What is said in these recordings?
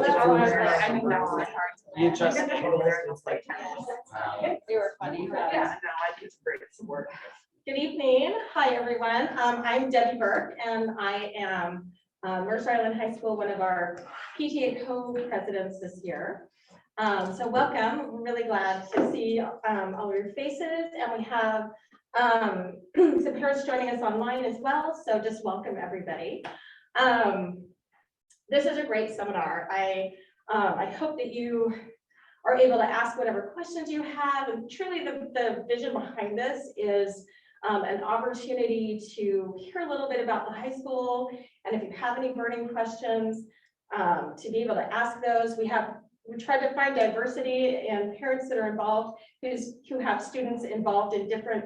I think that was hard. You just. They were funny. Yeah, no, I think it's great support. Good evening. Hi, everyone. I'm Debbie Burke, and I am Mercer Island High School, one of our PTA co-presidents this year. So welcome. We're really glad to see all of your faces, and we have some parents joining us online as well. So just welcome everybody. This is a great seminar. I hope that you are able to ask whatever questions you have, and truly the vision behind this is an opportunity to hear a little bit about the high school, and if you have any burning questions, to be able to ask those. We tried to find diversity and parents that are involved who have students involved in different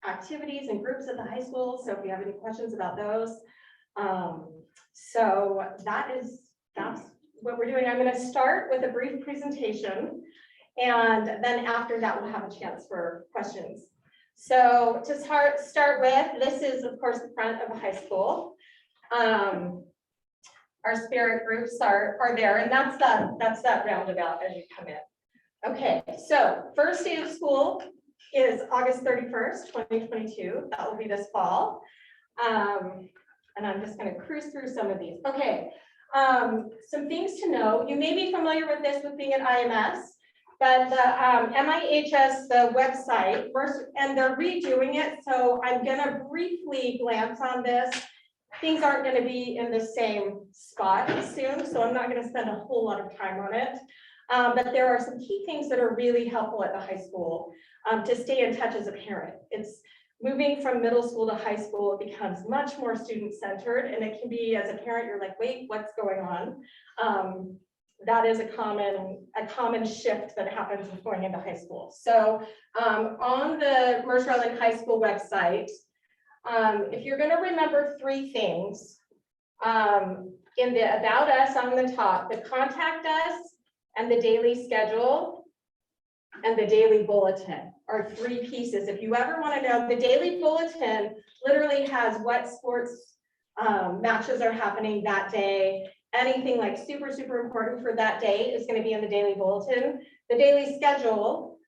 activities and groups at the high school. So if you have any questions about those, so that's what we're doing. I'm going to start with a brief presentation, and then after that we'll have a chance for questions. So to start with, this is of course the front of the high school. Our spirit groups are there, and that's that roundabout as you come in. Okay, so first day of school is August 31st, 2022. That will be this fall. And I'm just going to cruise through some of these. Okay, some things to know. You may be familiar with this with being at IMS, but the MIHS, the website, and they're redoing it. So I'm going to briefly glance on this. Things aren't going to be in the same spot soon, so I'm not going to spend a whole lot of time on it. But there are some key things that are really helpful at the high school to stay in touch as a parent. It's moving from middle school to high school, it becomes much more student-centered, and it can be, as a parent, you're like, wait, what's going on? That is a common shift that happens with going into high school. So on the Mercer Island High School website, if you're going to remember three things, in the About Us on the top, the Contact Us and the Daily Schedule and the Daily Bulletin are three pieces. If you ever want to know, the Daily Bulletin literally has what sports matches are happening that day. Anything like super important for that day is going to be in the Daily Bulletin. The Daily Schedule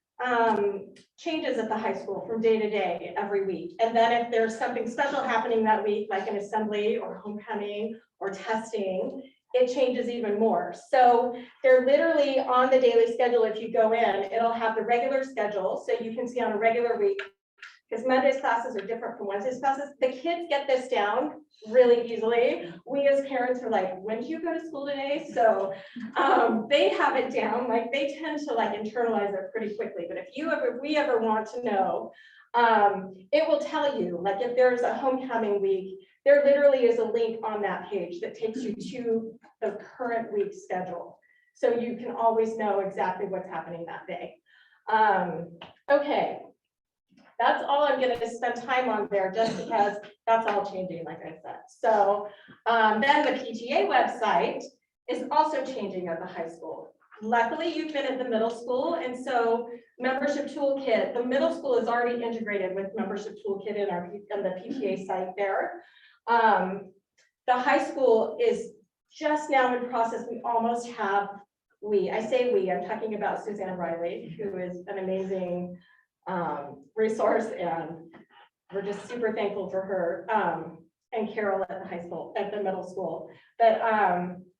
changes at the high school from day to day every week. And then if there's something special happening that week, like an assembly or homecoming or testing, it changes even more. So they're literally on the Daily Schedule. If you go in, it'll have the regular schedule. So you can see on a regular week, because Monday's classes are different from Wednesday's classes. The kids get this down really easily. We as parents are like, when do you go to school today? So they have it down, like they tend to like internalize it pretty quickly. But if we ever want to know, it will tell you, like if there's a homecoming week, there literally is a link on that page that takes you to the current week's schedule. So you can always know exactly what's happening that day. Okay. That's all I'm going to spend time on there, just because that's all changing, like I said. So then the PTA website is also changing at the high school. Luckily, you've been at the middle school, and so membership toolkit, the middle school is already integrated with membership toolkit in the PTA site there. The high school is just now in process. We almost have, I say we, I'm talking about Suzanne Riley, who is an amazing resource, and we're just super thankful for her, and Carol at the high school, at the middle school. But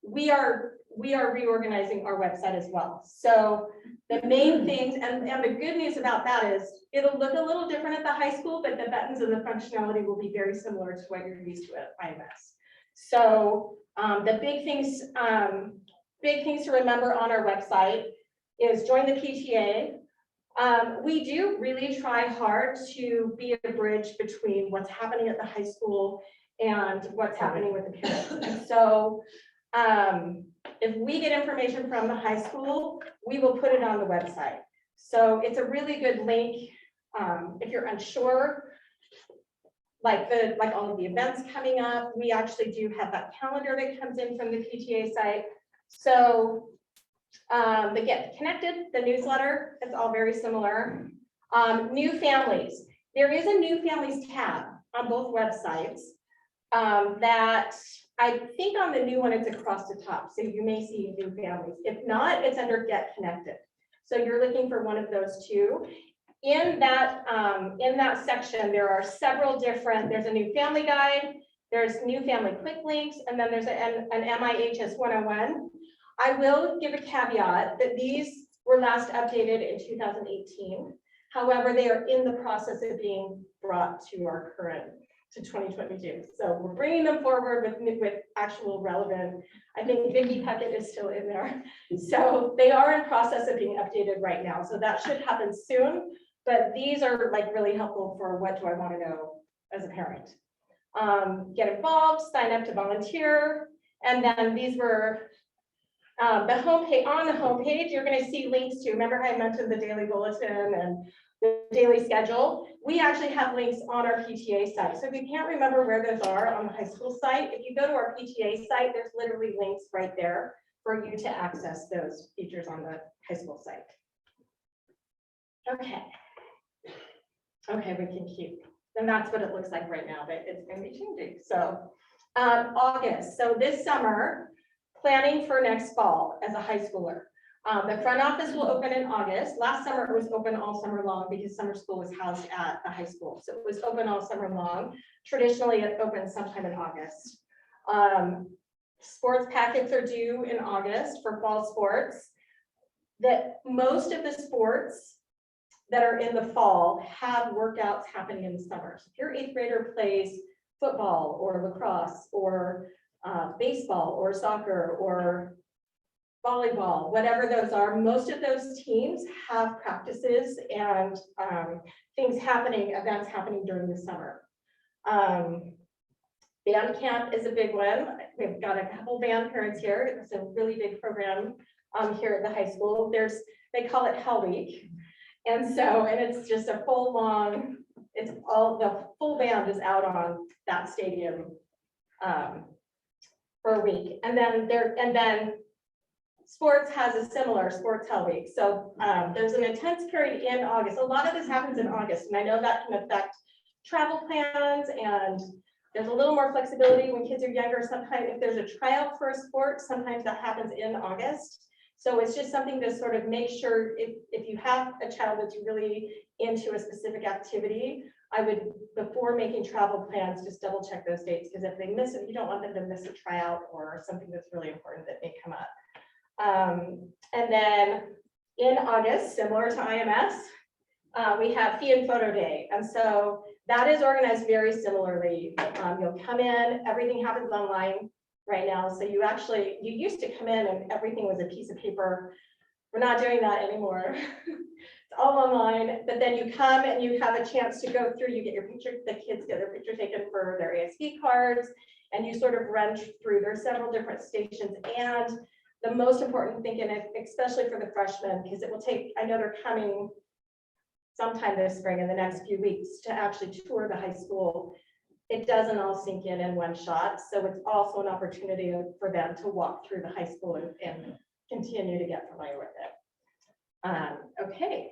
we are reorganizing our website as well. So the main things, and the good news about that is it'll look a little different at the high school, but the buttons and the functionality will be very similar to what you're used to at IMS. So the big things to remember on our website is join the PTA. We do really try hard to be a bridge between what's happening at the high school and what's happening with the parents. And so if we get information from the high school, we will put it on the website. So it's a really good link. If you're unsure, like all of the events coming up, we actually do have that calendar that comes in from the PTA site. So the Get Connected, the newsletter, it's all very similar. New families. There is a new families tab on both websites that I think on the new one, it's across the top, so you may see new families. If not, it's under Get Connected. So you're looking for one of those two. In that section, there are several different, there's a new family guide, there's new family quick links, and then there's an MIHS 101. I will give a caveat that these were last updated in 2018. However, they are in the process of being brought to our current, to 2022. So we're bringing them forward with actual relevant. I think Vicki Puckett is still in there. So they are in process of being updated right now. So that should happen soon. But these are like really helpful for what do I want to know as a parent. Get involved, sign up to volunteer. And then these were the homepage. On the homepage, you're going to see links to, remember how I mentioned the daily bulletin and the daily schedule? We actually have links on our PTA site. So if you can't remember where those are on the high school site, if you go to our PTA site, there's literally links right there for you to access those features on the high school site. Okay. Okay, we can keep, and that's what it looks like right now, but it's going to be changing. So August, so this summer, planning for next fall as a high schooler. The front office will open in August. Last summer it was open all summer long because summer school was housed at the high school. So it was open all summer long. Traditionally it opens sometime in August. Sports packets are due in August for fall sports. That most of the sports that are in the fall have workouts happening in the summer. So if your 8th grader plays football or lacrosse or baseball or soccer or volleyball, whatever those are, most of those teams have practices and things happening, events happening during the summer. Band camp is a big one. We've got a couple band parents here. It's a really big program here at the high school. They call it Hell Week. And it's just a full long, it's all, the full band is out on that stadium for a week. And then sports has a similar sports hell week. So there's an intense period in August. A lot of this happens in August, and I know that can affect travel plans, and there's a little more flexibility when kids are younger. Sometimes if there's a tryout for a sport, sometimes that happens in August. So it's just something to sort of make sure if you have a child that's really into a specific activity, I would, before making travel plans, just double check those dates, because if they miss it, you don't want them to miss a tryout or something that's really important that may come up. And then in August, similar to IMS, we have Fee and Photo Day. And so that is organized very similarly. You'll come in, everything happens online right now. So you used to come in and everything was a piece of paper. We're not doing that anymore. It's all online, but then you come and you have a chance to go through, you get your picture, the kids get their picture taken for their ASB cards, and you sort of run through. There's several different stations, and the most important thing, and especially for the freshmen, because it will take, I know they're coming sometime this spring in the next few weeks to actually tour the high school. It doesn't all sink in one shot. So it's also an opportunity for them to walk through the high school and continue to get familiar with it. Okay,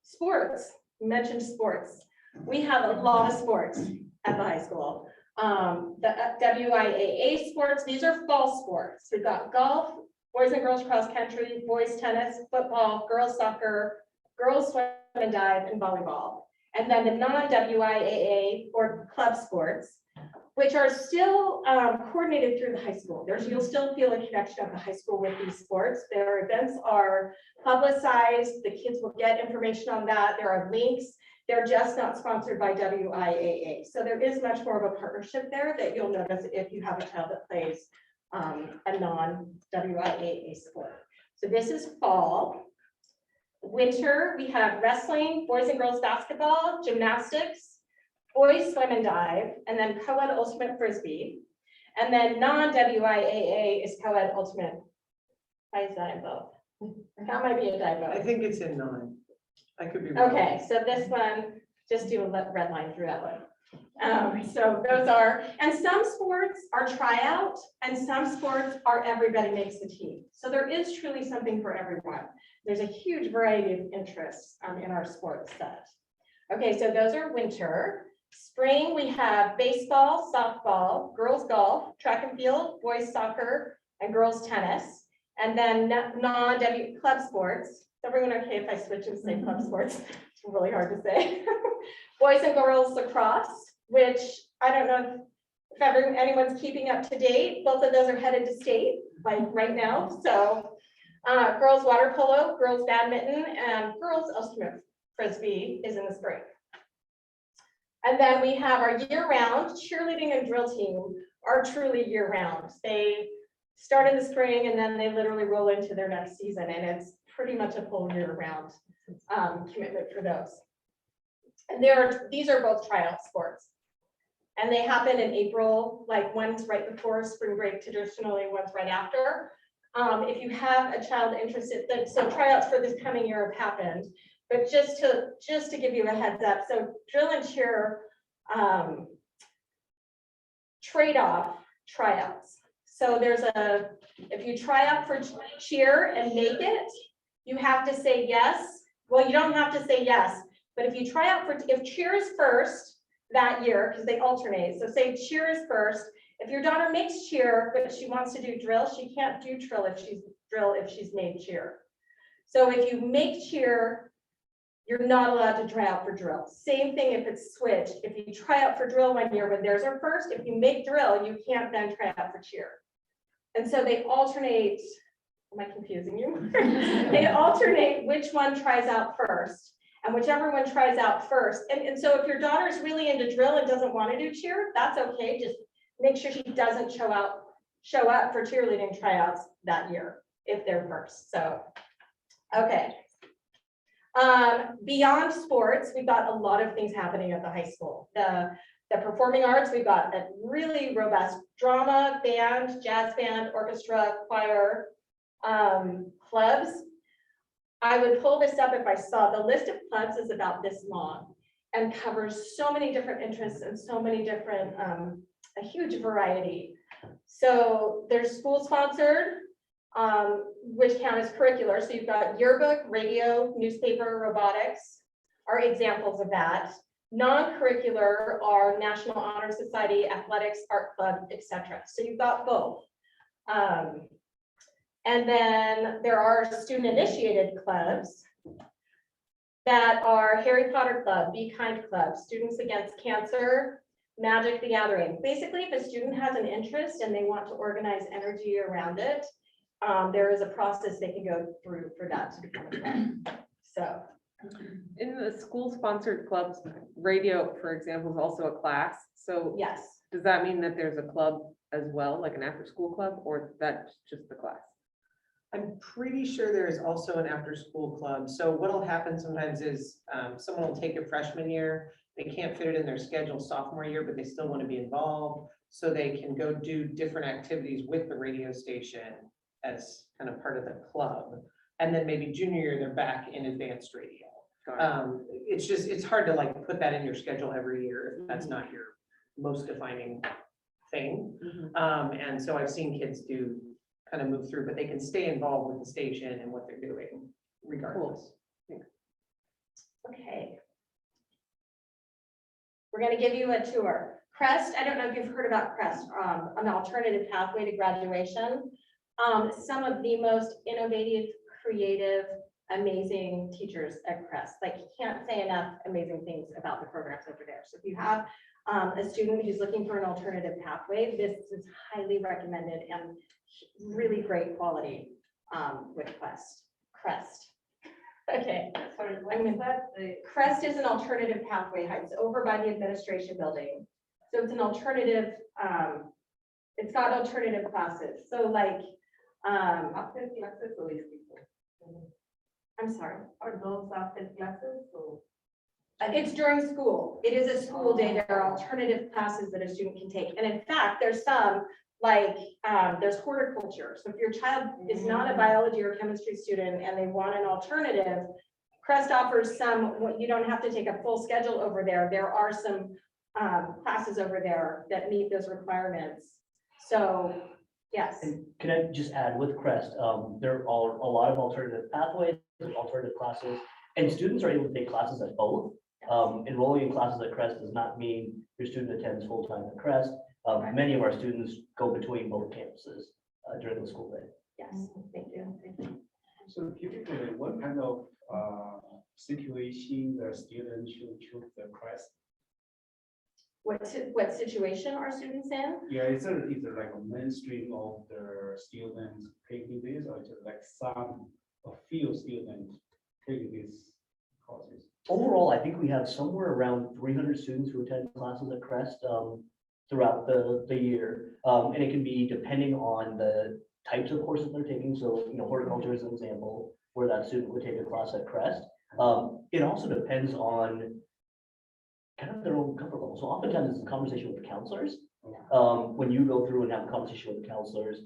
sports, you mentioned sports. We have a lot of sports at the high school. The WIAA sports, these are fall sports. We've got golf, boys and girls cross country, boys tennis, football, girls soccer, girls swim and dive, and volleyball. And then the non-WIAA or club sports, which are still coordinated through the high school. You'll still feel a connection of the high school with these sports. Their events are publicized. The kids will get information on that. There are links. They're just not sponsored by WIAA. So there is much more of a partnership there that you'll notice if you have a child that plays a non-WIAA sport. So this is fall. Winter, we have wrestling, boys and girls basketball, gymnastics, boys swim and dive, and then co-ed ultimate frisbee. And then non-WIAA is co-ed ultimate. Why is that in both? That might be a typo. I think it's in 9. I could be wrong. Okay, so this one, just do a red line through that one. So those are, and some sports are tryout, and some sports are everybody makes the team. So there is truly something for everyone. There's a huge variety of interests in our sports set. Okay, so those are winter. Spring, we have baseball, softball, girls golf, track and field, boys soccer, and girls tennis. And then non-W club sports. Is everyone okay if I switch and say club sports? It's really hard to say. Boys and girls lacrosse, which I don't know if anyone's keeping up to date. Both of those are headed to state like right now. So girls water polo, girls badminton, and girls ultimate frisbee is in the spring. And then we have our year-round cheerleading and drill team are truly year-round. They start in the spring and then they literally roll into their next season, and it's pretty much a full year-round commitment for those. And these are both tryout sports, and they happen in April. Like one's right before spring break traditionally, one's right after. If you have a child interested, so tryouts for this coming year have happened. But just to give you a heads up, so drill and cheer trade-off tryouts. So if you try out for cheer and make it, you have to say yes. Well, you don't have to say yes, but if you try out if cheer is first that year, because they alternate. So say cheer is first. If your daughter makes cheer, but she wants to do drill, she can't do drill if she's made cheer. So if you make cheer, you're not allowed to try out for drill. Same thing if it's switched. If you try out for drill one year when theirs are first, if you make drill, you can't then try out for cheer. And so they alternate. Am I confusing you? They alternate which one tries out first, and whichever one tries out first. And so if your daughter's really into drill and doesn't want to do cheer, that's okay. Just make sure she doesn't show up for cheerleading tryouts that year if they're first. So, okay. Beyond sports, we've got a lot of things happening at the high school. The performing arts, we've got a really robust drama, band, jazz band, orchestra, choir, clubs. I would pull this up if I saw. The list of clubs is about this long and covers so many different interests and so many different, a huge variety. So there's school sponsored, which count as curricular. So you've got yearbook, radio, newspaper, robotics are examples of that. Non-curricular are National Honor Society, athletics, art club, etc. So you've got both. And then there are student-initiated clubs that are Harry Potter Club, Be Kind Club, Students Against Cancer, Magic the Gathering. Basically, if a student has an interest and they want to organize energy around it, there is a process they can go through for that to become a club. So, in the school-sponsored clubs, radio, for example, is also a class. So yes. does that mean that there's a club as well, like an after-school club, or that's just the class? I'm pretty sure there is also an after-school club. So what'll happen sometimes is someone will take a freshman year, they can't fit it in their schedule sophomore year, but they still want to be involved. So they can go do different activities with the radio station as kind of part of the club. And then maybe junior year, they're back in advanced radio. It's hard to like put that in your schedule every year if that's not your most defining thing. And so I've seen kids kind of move through, but they can stay involved with the station and what they're doing regardless. Cool. Okay. We're going to give you a tour. CREST, I don't know if you've heard about CREST, an alternative pathway to graduation. Some of the most innovative, creative, amazing teachers at CREST. Like, you can't say enough amazing things about the programs over there. So if you have a student who's looking for an alternative pathway, this is highly recommended and really great quality with CREST. Okay. CREST is an alternative pathway. It's over by the administration building. So it's an alternative, it's got alternative classes. So like, after classes or is before? I'm sorry. Are those after classes or? It's during school. It is a school day. There are alternative classes that a student can take. And in fact, there's some like, there's horticulture. So if your child is not a biology or chemistry student and they want an alternative, CREST offers some, you don't have to take a full schedule over there. There are some classes over there that meet those requirements. So yes. And can I just add with CREST, there are a lot of alternative pathways, alternative classes, and students are able to take classes at both. Enrolling in classes at Crest does not mean your student attends full-time at Crest. Many of our students go between both campuses during the school day. Yes, thank you. So typically, what kind of situation the student should choose the Crest? What situation are students in? Yeah, is there like a mainstream of the students taking this, or just like a few students taking these courses? Overall, I think we have somewhere around 300 students who attend classes at Crest throughout the year. And it can be depending on the types of courses they're taking. So, horticulture is an example where that student would take a class at Crest. It also depends on kind of their own comfort level. So oftentimes it's a conversation with the counselors. When you go through and have a conversation with the counselors,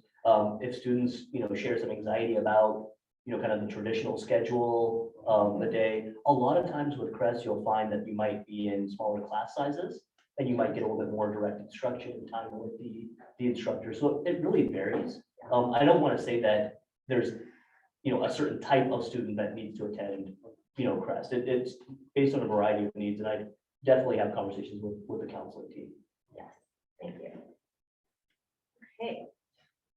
if students, share some anxiety about, kind of the traditional schedule, the day, a lot of times with Crest, you'll find that you might be in smaller class sizes and you might get a little bit more direct instruction and time with the instructor. So it really varies. I don't want to say that there's, a certain type of student that needs to attend, Crest. It's based on a variety of needs, and I definitely have conversations with the counseling team. Yes, thank you. Okay,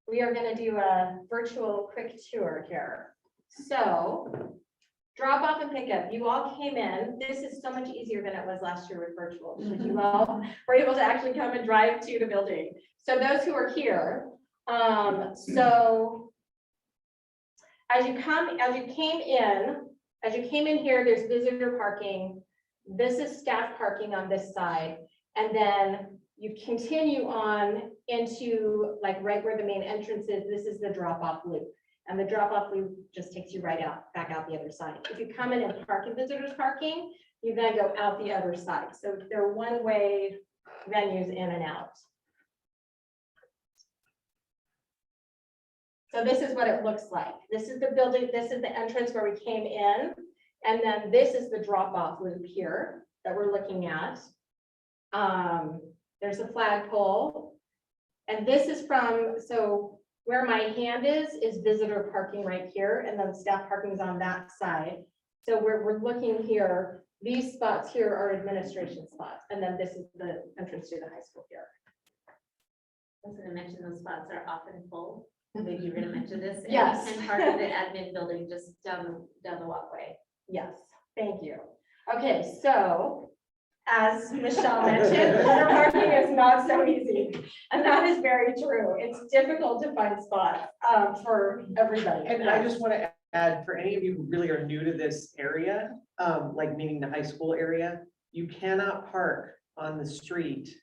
we are going to do a virtual quick tour here. So drop off and pick up. You all came in. This is so much easier than it was last year with virtual, because you all were able to actually come and drive to the building. So those who are here, so as you came in here, there's visitor parking. This is staff parking on this side. And then you continue on into like right where the main entrance is. This is the drop-off loop. And the drop-off loop just takes you right back out the other side. If you come in and park in visitors parking, you then go out the other side. So they're one-way venues in and out. So this is what it looks like. This is the building, this is the entrance where we came in. And then this is the drop-off loop here that we're looking at. There's a flagpole. And this is so where my hand is visitor parking right here, and then staff parking is on that side. So we're looking here, these spots here are administration spots. And then this is the entrance to the high school here. I was gonna mention those spots are often full. Maybe you're gonna mention this. Yes. And part of the admin building just down the walkway. Yes, thank you. Okay, so as Michelle mentioned, visitor parking is not so easy. And that is very true. It's difficult to find spots for everybody. And I just want to add, for any of you who really are new to this area, like meaning the high school area, you cannot park on the street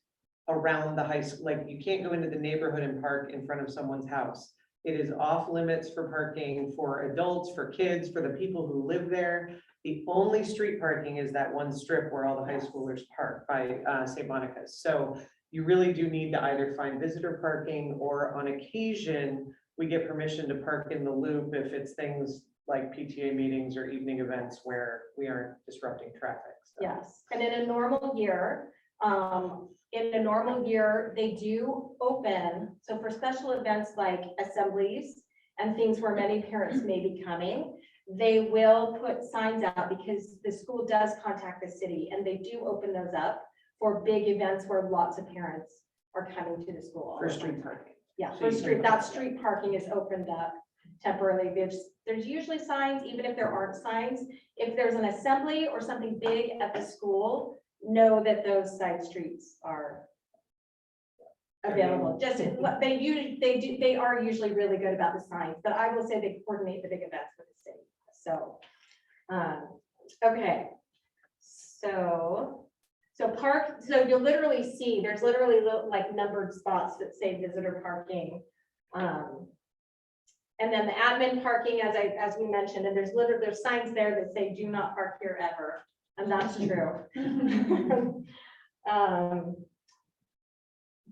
around the high school. Like, you can't go into the neighborhood and park in front of someone's house. It is off limits for parking for adults, for kids, for the people who live there. The only street parking is that one strip where all the high schoolers park by St. Monica's. So you really do need to either find visitor parking, or on occasion, we get permission to park in the loop if it's things like PTA meetings or evening events where we aren't disrupting traffic. So. Yes, and in a normal year, they do open. So for special events like assemblies and things where many parents may be coming, they will put signs out, because the school does contact the city, and they do open those up for big events where lots of parents are coming to the school. For street parking. Yeah, So for you street, can- that street parking is opened up temporarily. There's usually signs, even if there aren't signs. If there's an assembly or something big at the school, know that those side streets are available. Just, they are usually really good about the signs, but I will say they coordinate the big events for the city. So, okay. So you'll literally see, there's literally like numbered spots that say visitor parking. And then the admin parking, as we mentioned, and there's signs there that say do not park here ever. And that's true.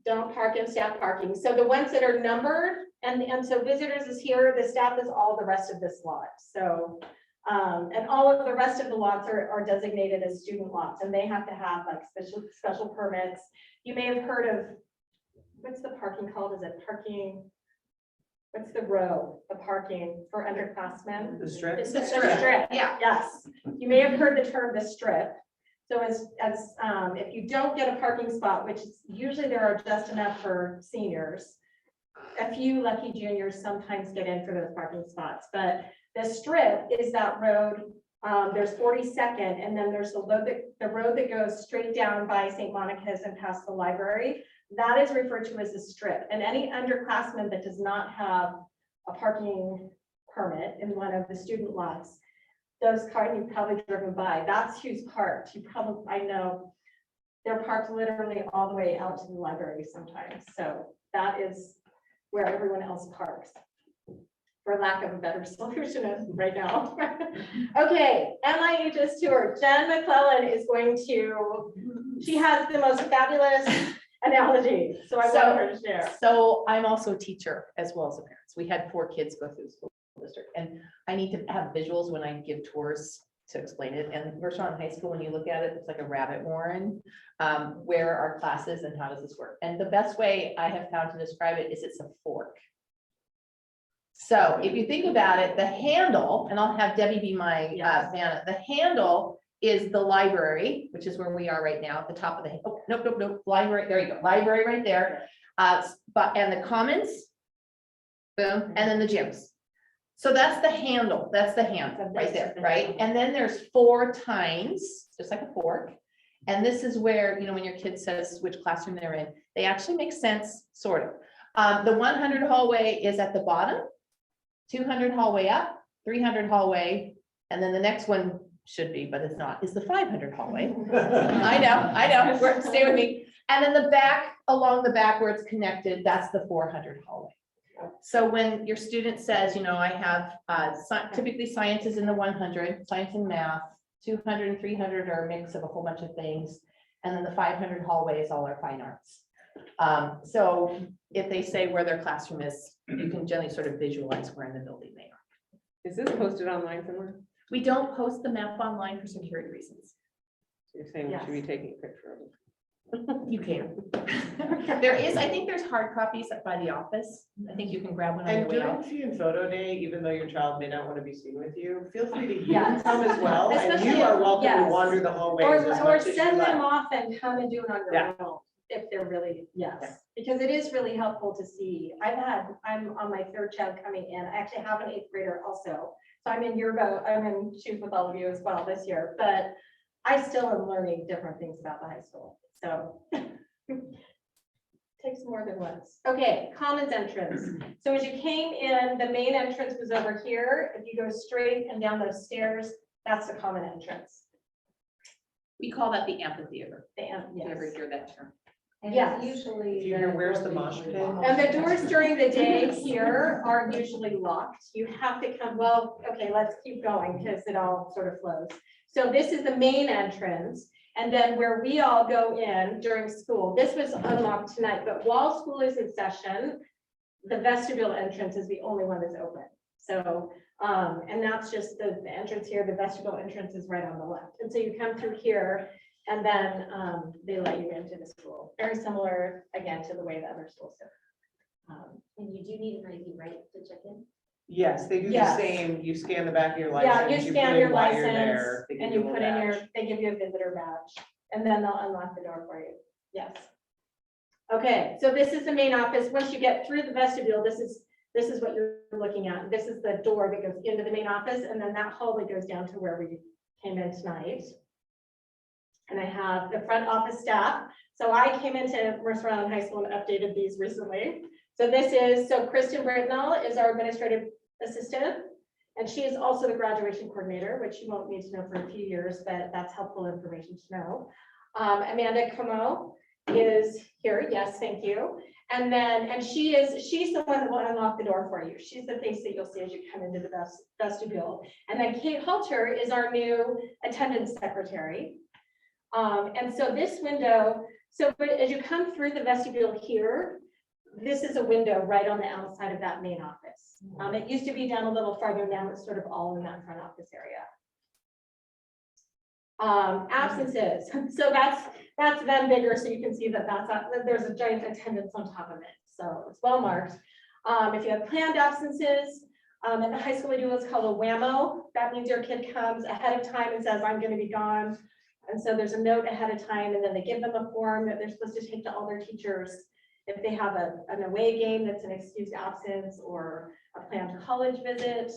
Don't park in staff parking. So the ones that are numbered, and so visitors is here, the staff is all the rest of this lot. So, and all of the rest of the lots are designated as student lots, and they have to have like special permits. You may have heard of, what's the parking called? Is it parking? What's the row, the parking for underclassmen? The strip? It's the strip. Yeah. Yes. You may have heard the term the strip. So if you don't get a parking spot, which is usually there are just enough for seniors, a few lucky juniors sometimes get in for those parking spots, but the strip is that road. There's 42nd, and then there's the road that goes straight down by St. Monica's and past the library. That is referred to as a strip, and any underclassman that does not have a parking permit in one of the student lots, those cars you've probably driven by, that's who's parked. I know they're parked literally all the way out to the library sometimes. So that is where everyone else parks, for lack of a better solution right now. Okay, MIHS tour. Jen McClellan is going to, she has the most fabulous analogy. So I want her to share. So I'm also a teacher as well as a parent. We had 4 kids go through the school district, and I need to have visuals when I give tours to explain it. And Mercer Island High School, when you look at it, it's like a rabbit warren. Where are classes and how does this work? And the best way I have found to describe it is it's a fork. So if you think about it, the handle, and I'll have Debbie be my Vanna, the handle is the library, which is where we are right now at the top of the, oh, nope, library, there you go, library right there. And the commons, boom, and then the gyms. So that's the handle, that's the hand right there, right? And then there's 4 tines, just like a fork. And this is where, you know, when your kid says which classroom they're in, they actually make sense, sort of. The 100 hallway is at the bottom, 200 hallway up, 300 hallway, and then the next one should be, but it's not, is the 500 hallway. I know, stay with me. And then the back, along the back where it's connected, that's the 400 hallway. So when your student says, you know, I have typically science is in the 100, science and math, 200 and 300 are a mix of a whole bunch of things. And then the 500 hallway is all our fine arts. So if they say where their classroom is, you can generally sort of visualize where in the building they are. Is this posted online somewhere? We don't post the map online for security reasons. You're saying we should be taking a picture of it. You can. There is, I think there's hard copies by the office. I think you can grab one on your And way during out. Fee and Photo Day, even though your child may not want to be seen with you, feel free to Yes. come as well. And Especially you are welcome to yes. wander the hallways Or as much as you send them like. off and come and do it on your Yeah. own, if they're really, Yeah. yes. Because it is really helpful to see. I'm on my 3rd child coming in. I actually have an 8th grader also. So I'm in your boat, I'm in shoes with all of you as well this year, but I still am learning different things about the high school, so. Takes more than once. Okay, commons entrance. So as you came in, the main entrance was over here. If you go straight and down those stairs, that's the common entrance. We call that the amphitheater. Yes. If you ever hear that term. And Yes. usually. Do you know where's the mosh pit? And the doors during the day here are usually locked. You have to come, well, okay, let's keep going because it all sort of flows. So this is the main entrance. And then where we all go in during school, this was unlocked tonight, but while school is in session, the vestibule entrance is the only one that's open. So, and that's just the entrance here, the vestibule entrance is right on the left. And so you come through here and then they let you into the school. Very similar, again, to the way the other schools do. And you do need an ID, right, to check in? Yes, they do the Yes. same. You scan the back of your Yeah, license. you put scan in your why you're license there, they give and you a put little in your, badge. they give you a visitor badge and then they'll unlock the door for you. Yes. Okay, so this is the main office. Once you get through the vestibule, this is what you're looking at. This is the door that goes into the main office, and then that hallway goes down to where we came in tonight. And I have the front office staff. So I came into Mercer Island High School and updated these recently. So Kristen Britnell is our administrative assistant, and she is also the graduation coordinator, which you won't need to know for a few years, but that's helpful information to know. Amanda Como is here. Yes, thank you. And she's the one that will unlock the door for you. She's the face that you'll see as you come into the vestibule. And then Kate Halter is our new attendance secretary. And so this window, as you come through the vestibule here, this is a window right on the outside of that main office. It used to be down a little farther, now it's sort of all in that front office area. Absences, so that's then bigger, so you can see that there's a giant attendance on top of it, so it's well marked. If you have planned absences, at the high school we do what's called a WAMO. That means your kid comes ahead of time and says, I'm going to be gone And so there's a note ahead of time, and then they give them a form that they're supposed to take to all their teachers. If they have an away game that's an excused absence or a planned college visit,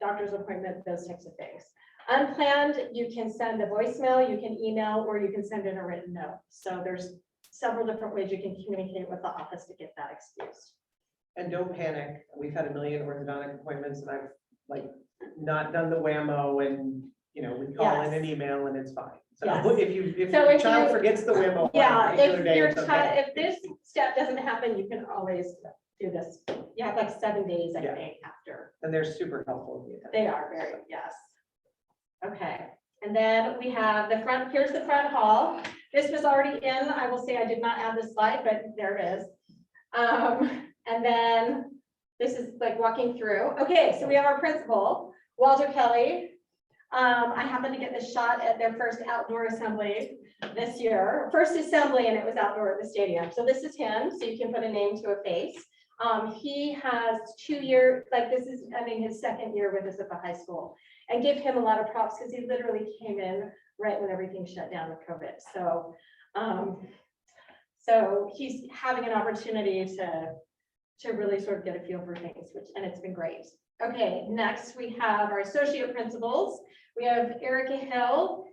doctor's appointment, those types of things. Unplanned, you can send a voicemail, you can email, or you can send in a written note. So there's several different ways you can communicate with the office to get that excused. And don't panic. We've had a million orthodontic appointments and I've like not done the whammo and, you know, we call in Yes. an email and it's fine. So Yes. if So your if child you- forgets the whammo. on a Yeah, particular if day, your it's okay. child, if this step doesn't happen, you can always do this. You have like 7 days, I Yeah. think, after. And they're super helpful. They are very, yes. Okay, and then we have the front, here's the front hall. This was already in, I will say I did not add this slide, but there it is. And then this is like walking through. Okay, so we have our principal, Walter Kelly. I happened to get this shot at their first outdoor assembly this year, first assembly, and it was outdoor at the stadium. So this is him, so you can put a name to a face. He has 2 years, like this is, I mean, his 2nd year with us at the high school, and give him a lot of props because he literally came in right when everything shut down with COVID. So, so he's having an opportunity to really sort of get a feel for things, which, and it's been great. Okay, next we have our associate principals. We have Erica Hill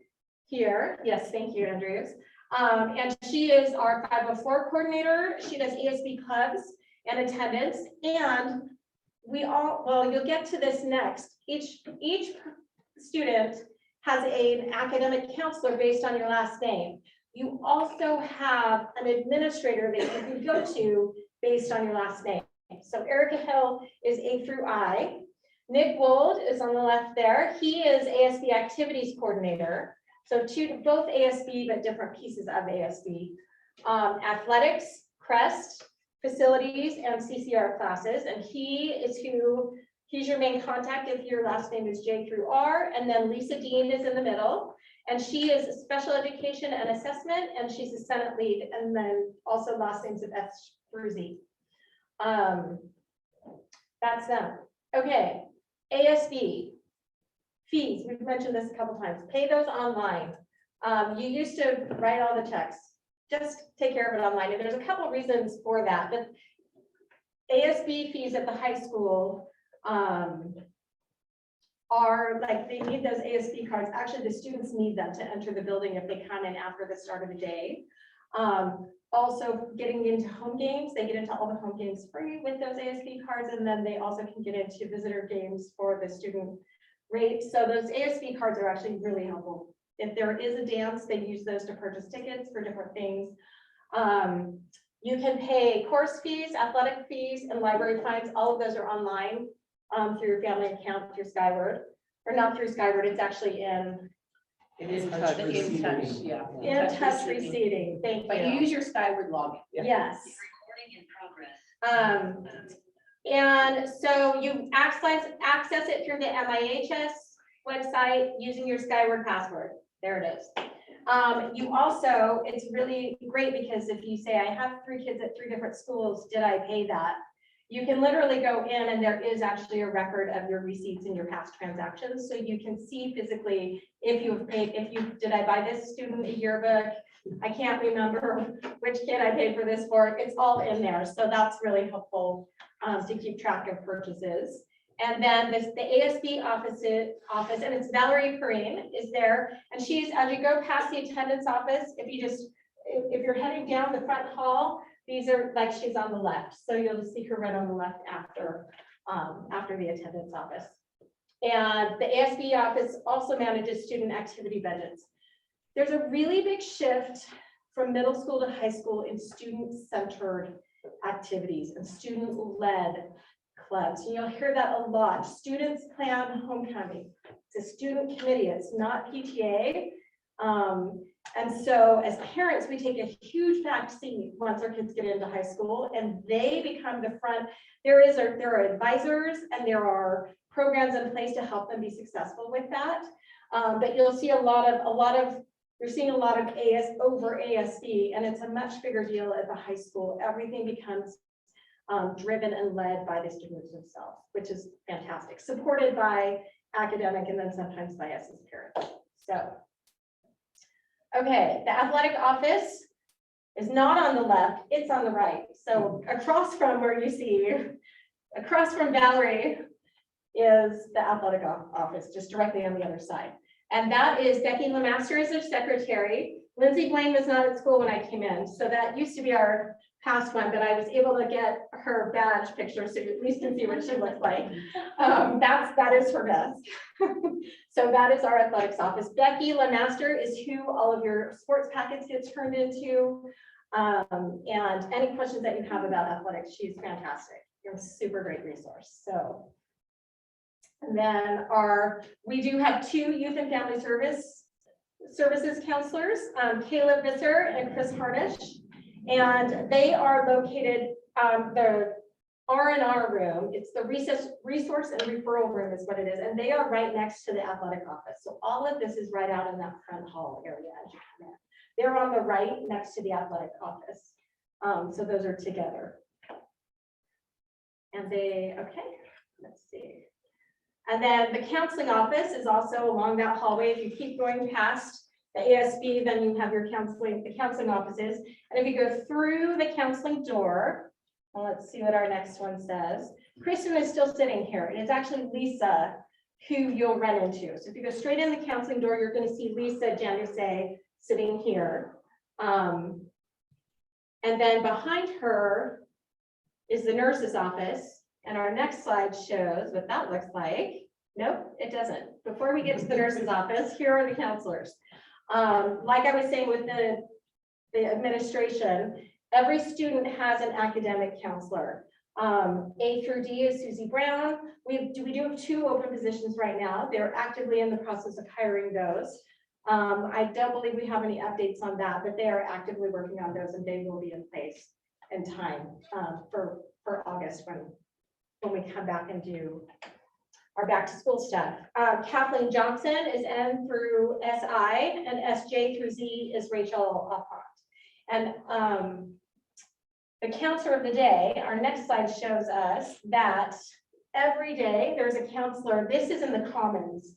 here. Yes, thank you, Andrews. And she is our 504 coordinator. She does ASB clubs and attendance. And we all, well, you'll get to this next. Each student has an academic counselor based on your last name. You also have an administrator that you can go to based on your last name. So Erica Hill is A through I. Nick Wold is on the left there. He is ASB activities coordinator. So both ASB, but different pieces of ASB. Athletics, CREST, facilities, and CCR classes. And he's your main contact if your last name is J through R. And then Lisa Dean is in the middle. And she is special education and assessment, and she's a Senate lead. And then also last names of S through Z. That's them. Okay, ASB fees. We've mentioned this a couple times. Pay those online. You used to write all the checks. Just take care of it online. And there's a couple reasons for that. But ASB fees at the high school are like, they need those ASB cards. Actually, the students need them to enter the building if they come in after the start of the day. Also getting into home games, they get into all the home games free with those ASB cards, and then they also can get into visitor games for the student rate. So those ASB cards are actually really helpful. If there is a dance, they use those to purchase tickets for different things. You can pay course fees, athletic fees, and library fines. All of those are online through your family account through Skyward, or not through Skyward. It's actually in In touch In receiving. touch, yeah. In touch receiving. Thank But you you. use your Skyward login. Yes. And so you access it through the MIHS website using your Skyward password. There it is. You also, it's really great because if you say, I have 3 kids at 3 different schools, did I pay that? You can literally go in and there is actually a record of your receipts and your past transactions. So you can see physically if you have paid, did I buy this student a yearbook? I can't remember which kid I paid for this for. It's all in there. So that's really helpful to keep track of purchases. And then the ASB office, and it's Valerie Perrine is there. And she's, as you go past the attendance office, if you're heading down the front hall, these are like, she's on the left. So you'll see her right on the left after the attendance office. And the ASB office also manages student activity budgets. There's a really big shift from middle school to high school in student-centered activities and student-led clubs. And you'll hear that a lot. Students plan homecoming. It's a student committee. It's not PTA. And so as parents, we take a huge back seat once our kids get into high school and they become the front. There are advisors and there are programs in place to help them be successful with that. But you'll see you're seeing a lot of AS over ASB, and it's a much bigger deal at the high school. Everything becomes driven and led by the students themselves, which is fantastic, supported by academic and then sometimes by us as parents. So Okay, the athletic office is not on the left, it's on the right. So across from where you see, across from Valerie is the athletic office, just directly on the other side. And that is Becky Lemaster is their secretary. Lindsay Blaine was not at school when I came in, so that used to be our past one, but I was able to get her badge picture so you at least can see what she looks like. That is her desk. So that is our athletics office. Becky Lemaster is who all of your sports packets get turned into. And any questions that you have about athletics, she's fantastic. You're a super great resource. So. And then we do have 2 youth and family services counselors, Caleb Visser and Chris Harnish. And they are located, the R&R room, it's the resource and referral room is what it is. And they are right next to the athletic office. So all of this is right out in that front hall area as you come in. They're on the right next to the athletic office. So those are together. And let's see. And then the counseling office is also along that hallway. If you keep going past the ASB, then you have the counseling offices. And if you go through the counseling door, well, let's see what our next one says. Kristen is still sitting here, and it's actually Lisa who you'll run into. So if you go straight in the counseling door, you're going to see Lisa Janusay sitting here. And then behind her is the nurse's office. And our next slide shows what that looks like. Nope, it doesn't. Before we get to the nurse's office, here are the counselors. Like I was saying with the administration, every student has an academic counselor. A through D is Susie Brown. We do have 2 open positions right now. They're actively in the process of hiring those. I don't believe we have any updates on that, but they are actively working on those and they will be in place in time for August when we come back and do our back to school stuff. Kathleen Johnson is N through SI and SJ through Z is Rachel Alpont. And the counselor of the day, our next slide shows us that every day there's a counselor. This is in the commons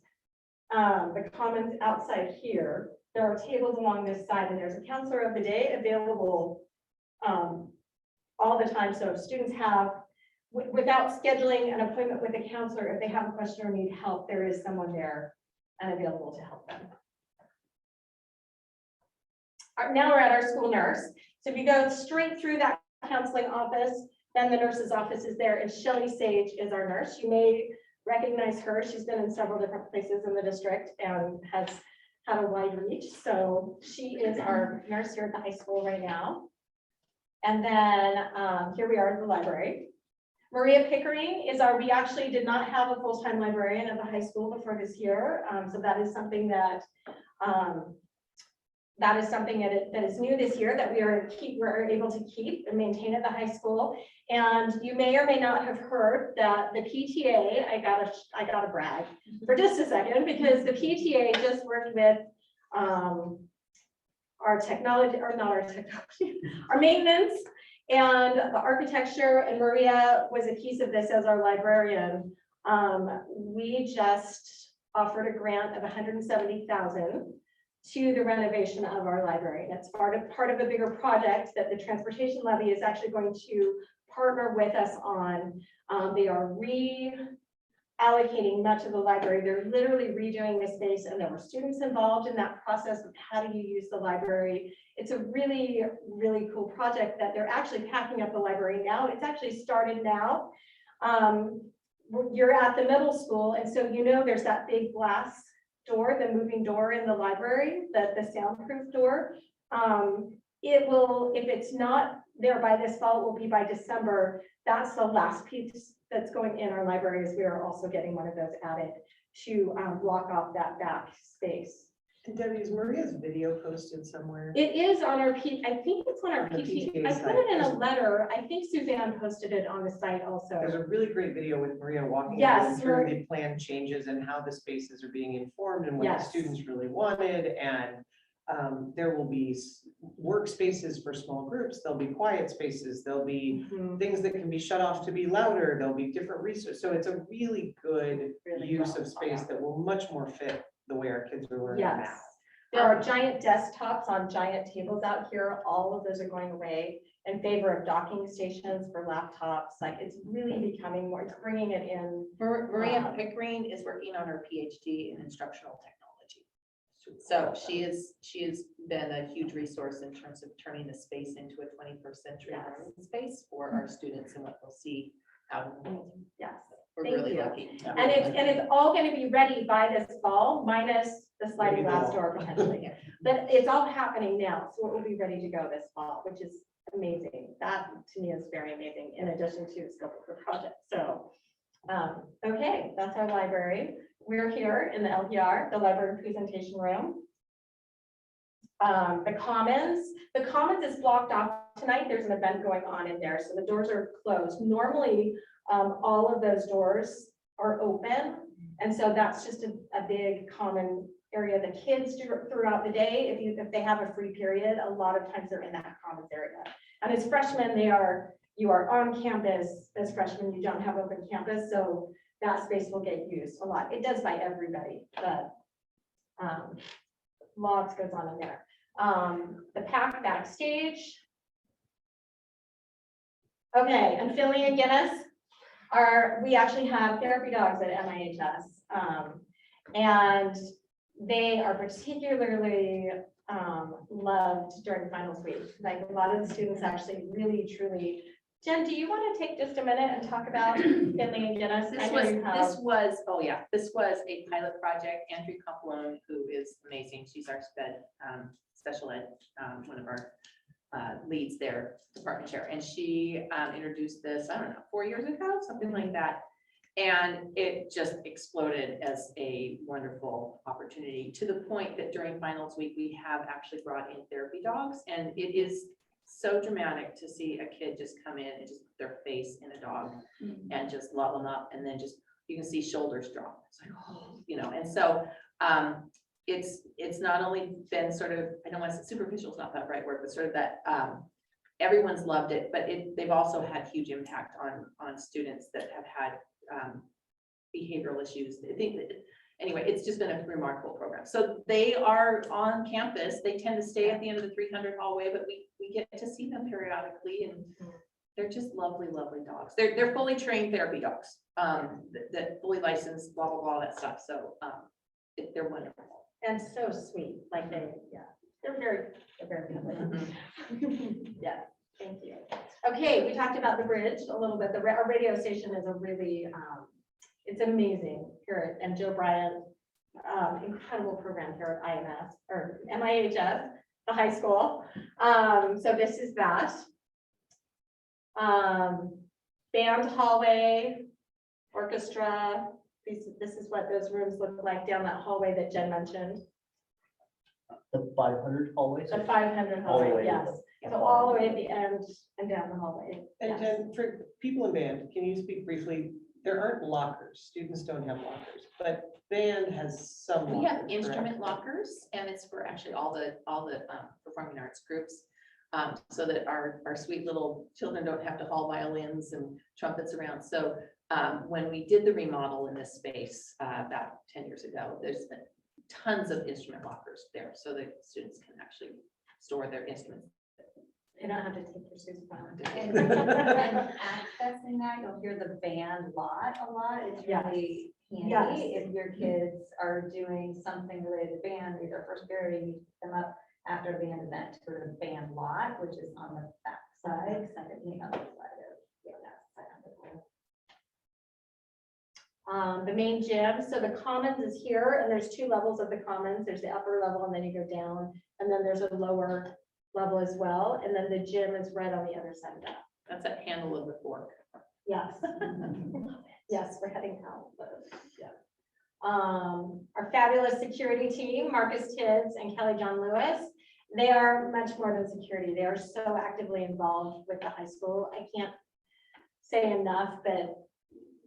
outside here. There are tables along this side and there's a counselor of the day available all the time. So if students have, without scheduling an appointment with a counselor, if they have a question or need help, there is someone there and available to help them. Now we're at our school nurse. So if you go straight through that counseling office, then the nurse's office is there, and Shelley Sage is our nurse. You may recognize her. She's been in several different places in the district and has had a wide reach. So she is our nurse here at the high school right now. And then here we are at the library. Maria Pickering is we actually did not have a full-time librarian at the high school before this year. So that is something that is new this year that we're able to keep and maintain at the high school. And you may or may not have heard that the PTA, I gotta brag for just a second, because the PTA just worked with our technology, or not our technology, our maintenance and the architecture, and Maria was a piece of this as our librarian. We just offered a grant of $170,000 to the renovation of our library. That's part of a bigger project that the transportation levy is actually going to partner with us on. They are reallocating much of the library. They're literally redoing the space, and there were students involved in that process of how do you use the library. It's a really, really cool project that they're actually packing up the library now. It's actually started now. You're at the middle school, and so you know there's that big glass door, the moving door in the library, the soundproof door. It will, if it's not there by this fall, it will be by December. That's the last piece that's going in our libraries. We are also getting one of those added to block off that back space. And Debbie, is Maria's video posted somewhere? It is on our I think it's on our On the PT. PTA I put site. it in a letter. I think Suzanne posted it on the site also. There's a really great video with Maria walking Yes, through the plan changes and how the spaces are being informed and what the Yes. students really wanted. And there will be workspaces for small groups. There'll be quiet spaces. There'll be Mhm. things that can be shut off to be louder. There'll be different resources. So it's a really good Really use well of space thought that will much more fit the way our kids are learning now. Yes. There are giant desktops on giant tables out here. All of those are going away in favor of docking stations for laptops. Like it's really becoming more, it's bringing it in. Maria Pickering is working on her PhD in instructional technology. So she has been a huge resource in terms of turning the space into a 21st century Yes. learning space for our students and what they'll see out in the world. Yes. We're Thank really you. lucky. And it's all going to be ready by this fall, minus the sliding glass door potentially. But it's all happening now, so it will be ready to go this fall, which is amazing. That to me is very amazing, in addition to the scope of the project. So, okay, that's our library. We're here in the LPR, the library presentation room. The Commons is blocked off tonight. There's an event going on in there, so the doors are closed. Normally, all of those doors are open. And so that's just a big common area. The kids do throughout the day, if they have a free period, a lot of times they're in that commons area. And as freshmen, you are on campus. As freshmen, you don't have open campus, so that space will get used a lot. It does by everybody, but lots goes on in there. The pack backstage. Okay, and Philly and Guinness we actually have therapy dogs at MIHS. And they are particularly loved during finals week. Like a lot of the students actually really, truly. Jen, do you want to take just a minute and talk about Finley and Guinness? This was a pilot project. Andrew Complone, who is amazing. She's our special ed, one of our leads there, department chair. And she introduced this, I don't know, 4 years ago, something like that. And it just exploded as a wonderful opportunity, to the point that during finals week, we have actually brought in therapy dogs. And it is so dramatic to see a kid just come in and just put their face in a dog and just love them up. And then just, you can see shoulders drop. It's like, oh, you know, and so it's not only been sort of, I don't want to say superficial, is not that right word, but sort of that everyone's loved it, but they've also had huge impact on students that have had behavioral issues. I think that, anyway, it's just been a remarkable program. So they are on campus. They tend to stay at the end of the 300 hallway, but we get to see them periodically, and they're just lovely, lovely dogs. They're fully trained therapy dogs, that fully licensed, blah, blah, blah, that stuff. So they're wonderful. And so sweet, like they're very lovely. Yeah, thank you. Okay, we talked about the bridge a little bit. Our radio station is a really, it's amazing here, and Joe Bryant, incredible program here at IMS or MIHS, the high school. So this is that. Band hallway, orchestra. This is what those rooms look like down that hallway that Jen mentioned. The 500 hallways. The 500 All the hallway, way yes. to So all the way at the end and down the hallway. And Yes. Jen, for people in band, can you speak briefly? There aren't lockers. Students don't have lockers, but band has some. We have lockers, instrument correct? lockers, and it's for actually all the performing arts groups. So that our sweet little children don't have to haul violins and trumpets around. So when we did the remodel in this space about 10 years ago, there's been tons of instrument lockers there, so that students can actually store their instruments. You don't have to take your shoes off. And accessing that, you'll hear the band a lot. It's Yes. really handy Yes. if your kids are doing something related to band, or their first period, you pick them up after the band event to go to the band lot, which is on the back side, the other side of, that side of the The main gym, so the commons is here, and there's 2 levels of the commons. There's the upper level, and then you go down, and then there's a lower level as well, and then the gym is right on the other side of that. That's that handle of the fork. Yes. Yes, we're heading out, but yeah. Our fabulous security team, Marcus Tibbs and Kelly John Lewis, they are much more than security. They are so actively involved with the high school. I can't say enough, but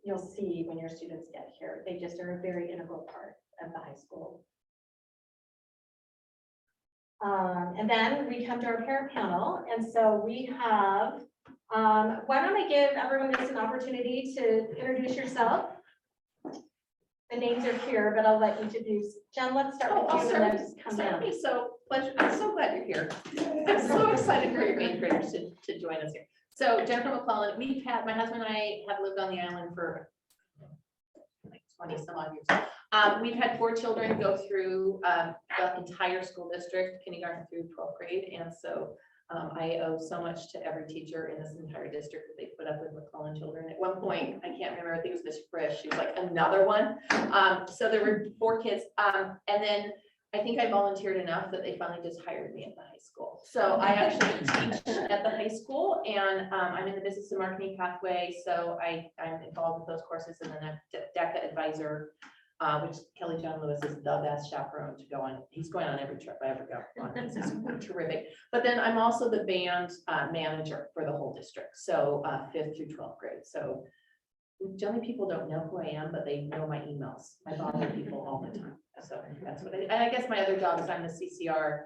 you'll see when your students get here. They just are a very integral part of the high school. And then we come to our parent panel. And so we have, why don't I give everyone just an opportunity to introduce yourself? the names are here, but I'll let you introduce. Jen, let's start Oh, with I'll you and start then with just come down. Stephanie, so pleasure, I'm so glad you're here. I'm so excited for your main graders to join us here. So Jennifer McClellan, my husband and I have lived on the island for like 20 some odd years. We've had 4 children go through the entire school district, kindergarten through 12th grade, and so I owe so much to every teacher in this entire district that they put up with McClellan children. At one point, I can't remember, I think it was Miss Frisch, she was like, another one. So there were 4 kids. And then I think I volunteered enough that they finally just hired me at the high school. So I actually teach at the high school, and I'm in the business and marketing pathway. So I'm involved with those courses, and then I'm DECA advisor, which Kelly John Lewis is the best chaperone to go on. He's going on every trip I ever go on. He's just terrific. But then I'm also the band manager for the whole district. So 5th through 12th grade. So generally people don't know who I am, but they know my emails. I bother people all the time. So that's what I do. And I guess my other job is I'm the CCR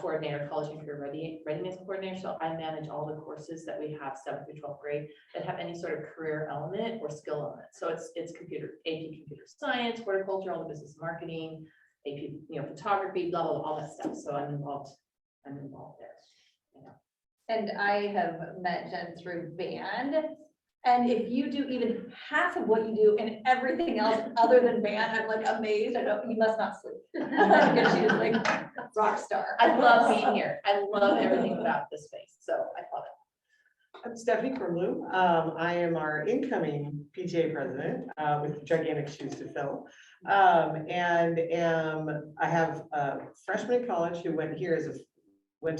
coordinator, college and career readiness coordinator. So I manage all the courses that we have 7th through 12th grade that have any sort of career element or skill element. So it's AP computer science, horticulture, all the business marketing, AP, photography, blah, blah, blah, all that stuff. So I'm involved there. And I have met Jen through band. And if you do even half of what you do and everything else other than band, I'm like amazed. I don't, you must not sleep. Because she is like rock star. I love being here. I love everything about this space. So I love it. I'm Stephanie Kormlu. I am our incoming PTA president with gigantic shoes to fill. I have a freshman in college who went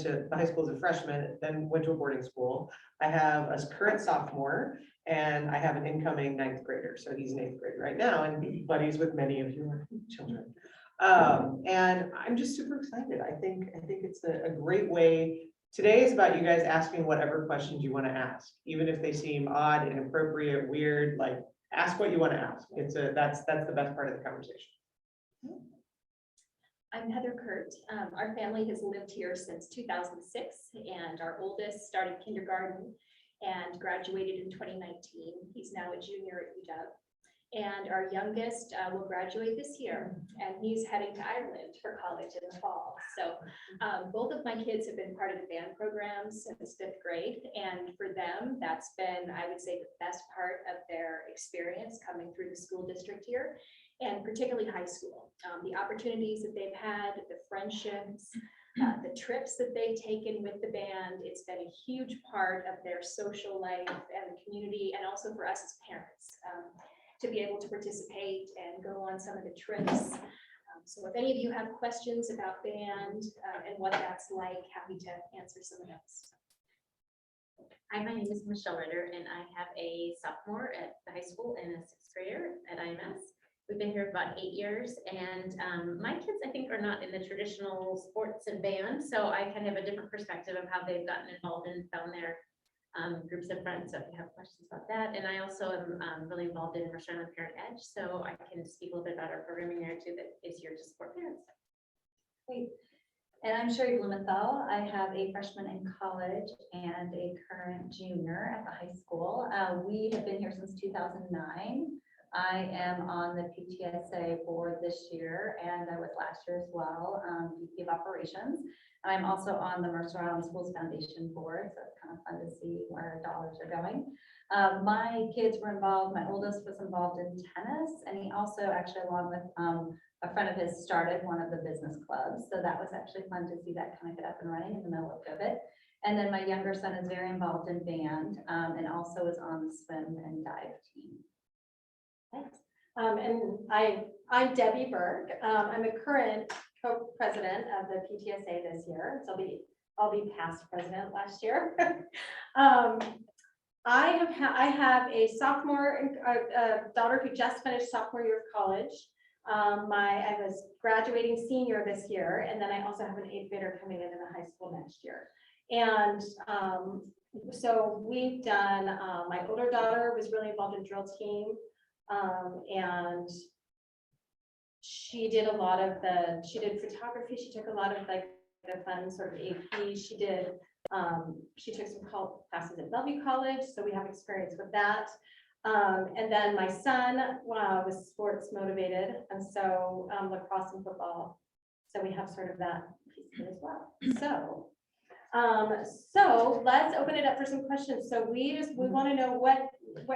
to the high school as a freshman, then went to a boarding school. I have a current sophomore, and I have an incoming 9th grader. So he's an 8th grader right now, and buddies with many of your children. And I'm just super excited. I think it's a great way. Today is about you guys asking whatever questions you want to ask, even if they seem odd, inappropriate, weird. Like, ask what you want to ask. That's the best part of the conversation. I'm Heather Kurt. Our family has lived here since 2006, and our oldest started kindergarten and graduated in 2019. He's now a junior at UW. And our youngest will graduate this year, and he's heading to Ireland for college in the fall. So both of my kids have been part of the band program since 5th grade. And for them, that's been, I would say, the best part of their experience coming through the school district here, and particularly high school. The opportunities that they've had, the friendships, the trips that they've taken with the band, it's been a huge part of their social life and the community, and also for us as parents. To be able to participate and go on some of the trips. So if any of you have questions about band and what that's like, happy to answer some of those. Hi, my name is Michelle Ritter, and I have a sophomore at the high school and a 6th grader at IMS. We've been here about 8 years, and my kids, I think, are not in the traditional sports and band, so I kind of have a different perspective of how they've gotten involved and found their groups of friends. So if you have questions about that. And I also am really involved in Mercer Island Parent Edge, so I can speak a little bit about our programming there too that is here to support parents. Great. And I'm Sherry Blumenthal. I have a freshman in college and a current junior at the high school. We have been here since 2009. I am on the PTSA board this year, and I was last year as well, VP of Operations. I'm also on the Mercer Island Schools Foundation board, so it's kind of fun to see where dollars are going. My kids were involved. My oldest was involved in tennis, and he also actually, along with a friend of his, started one of the business clubs. So that was actually fun to see that kind of get up and running in the middle of COVID. And then my younger son is very involved in band and also is on the swim and dive team. And I'm Debbie Berg. I'm a current co-president of the PTSA this year. So I'll be past president last year. I have a sophomore daughter who just finished sophomore year of college. I was graduating senior this year, and then I also have an 8th grader coming into the high school next year. And so we've done, my older daughter was really involved in drill team. And she did a lot of she did photography. She took a lot of like the fun sort of AP. She took some classes at Bellevue College. So we have experience with that. And then my son was sports motivated, and so lacrosse and football. So we have sort of that piece of it as well. So let's open it up for some questions. So we want to know what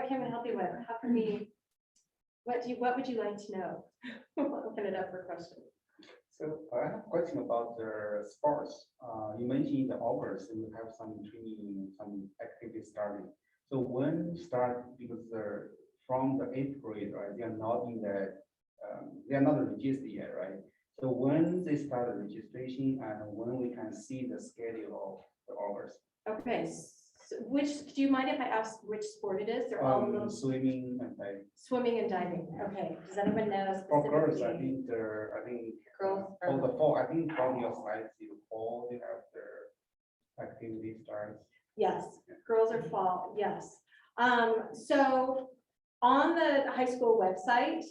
can we help you with? How can we, what would you like to know? We'll open it up for questions. So I have a question about the sports. You mentioned the August, and you have some training, some activities starting. So when start, because they're from the 8th grade, right? They are not in the, they are not registered yet, right? So when they start the registration and when we can see the schedule of the August. Okay, so do you mind if I ask which sport it is? They're all a little Swimming and like, swimming and diving. Okay, does anyone know for girls, I specifically? think they're, Girls for the fall, I think from your slides, you fall, they have their activity starts. Yes, girls are fall, yes. So on the high school website,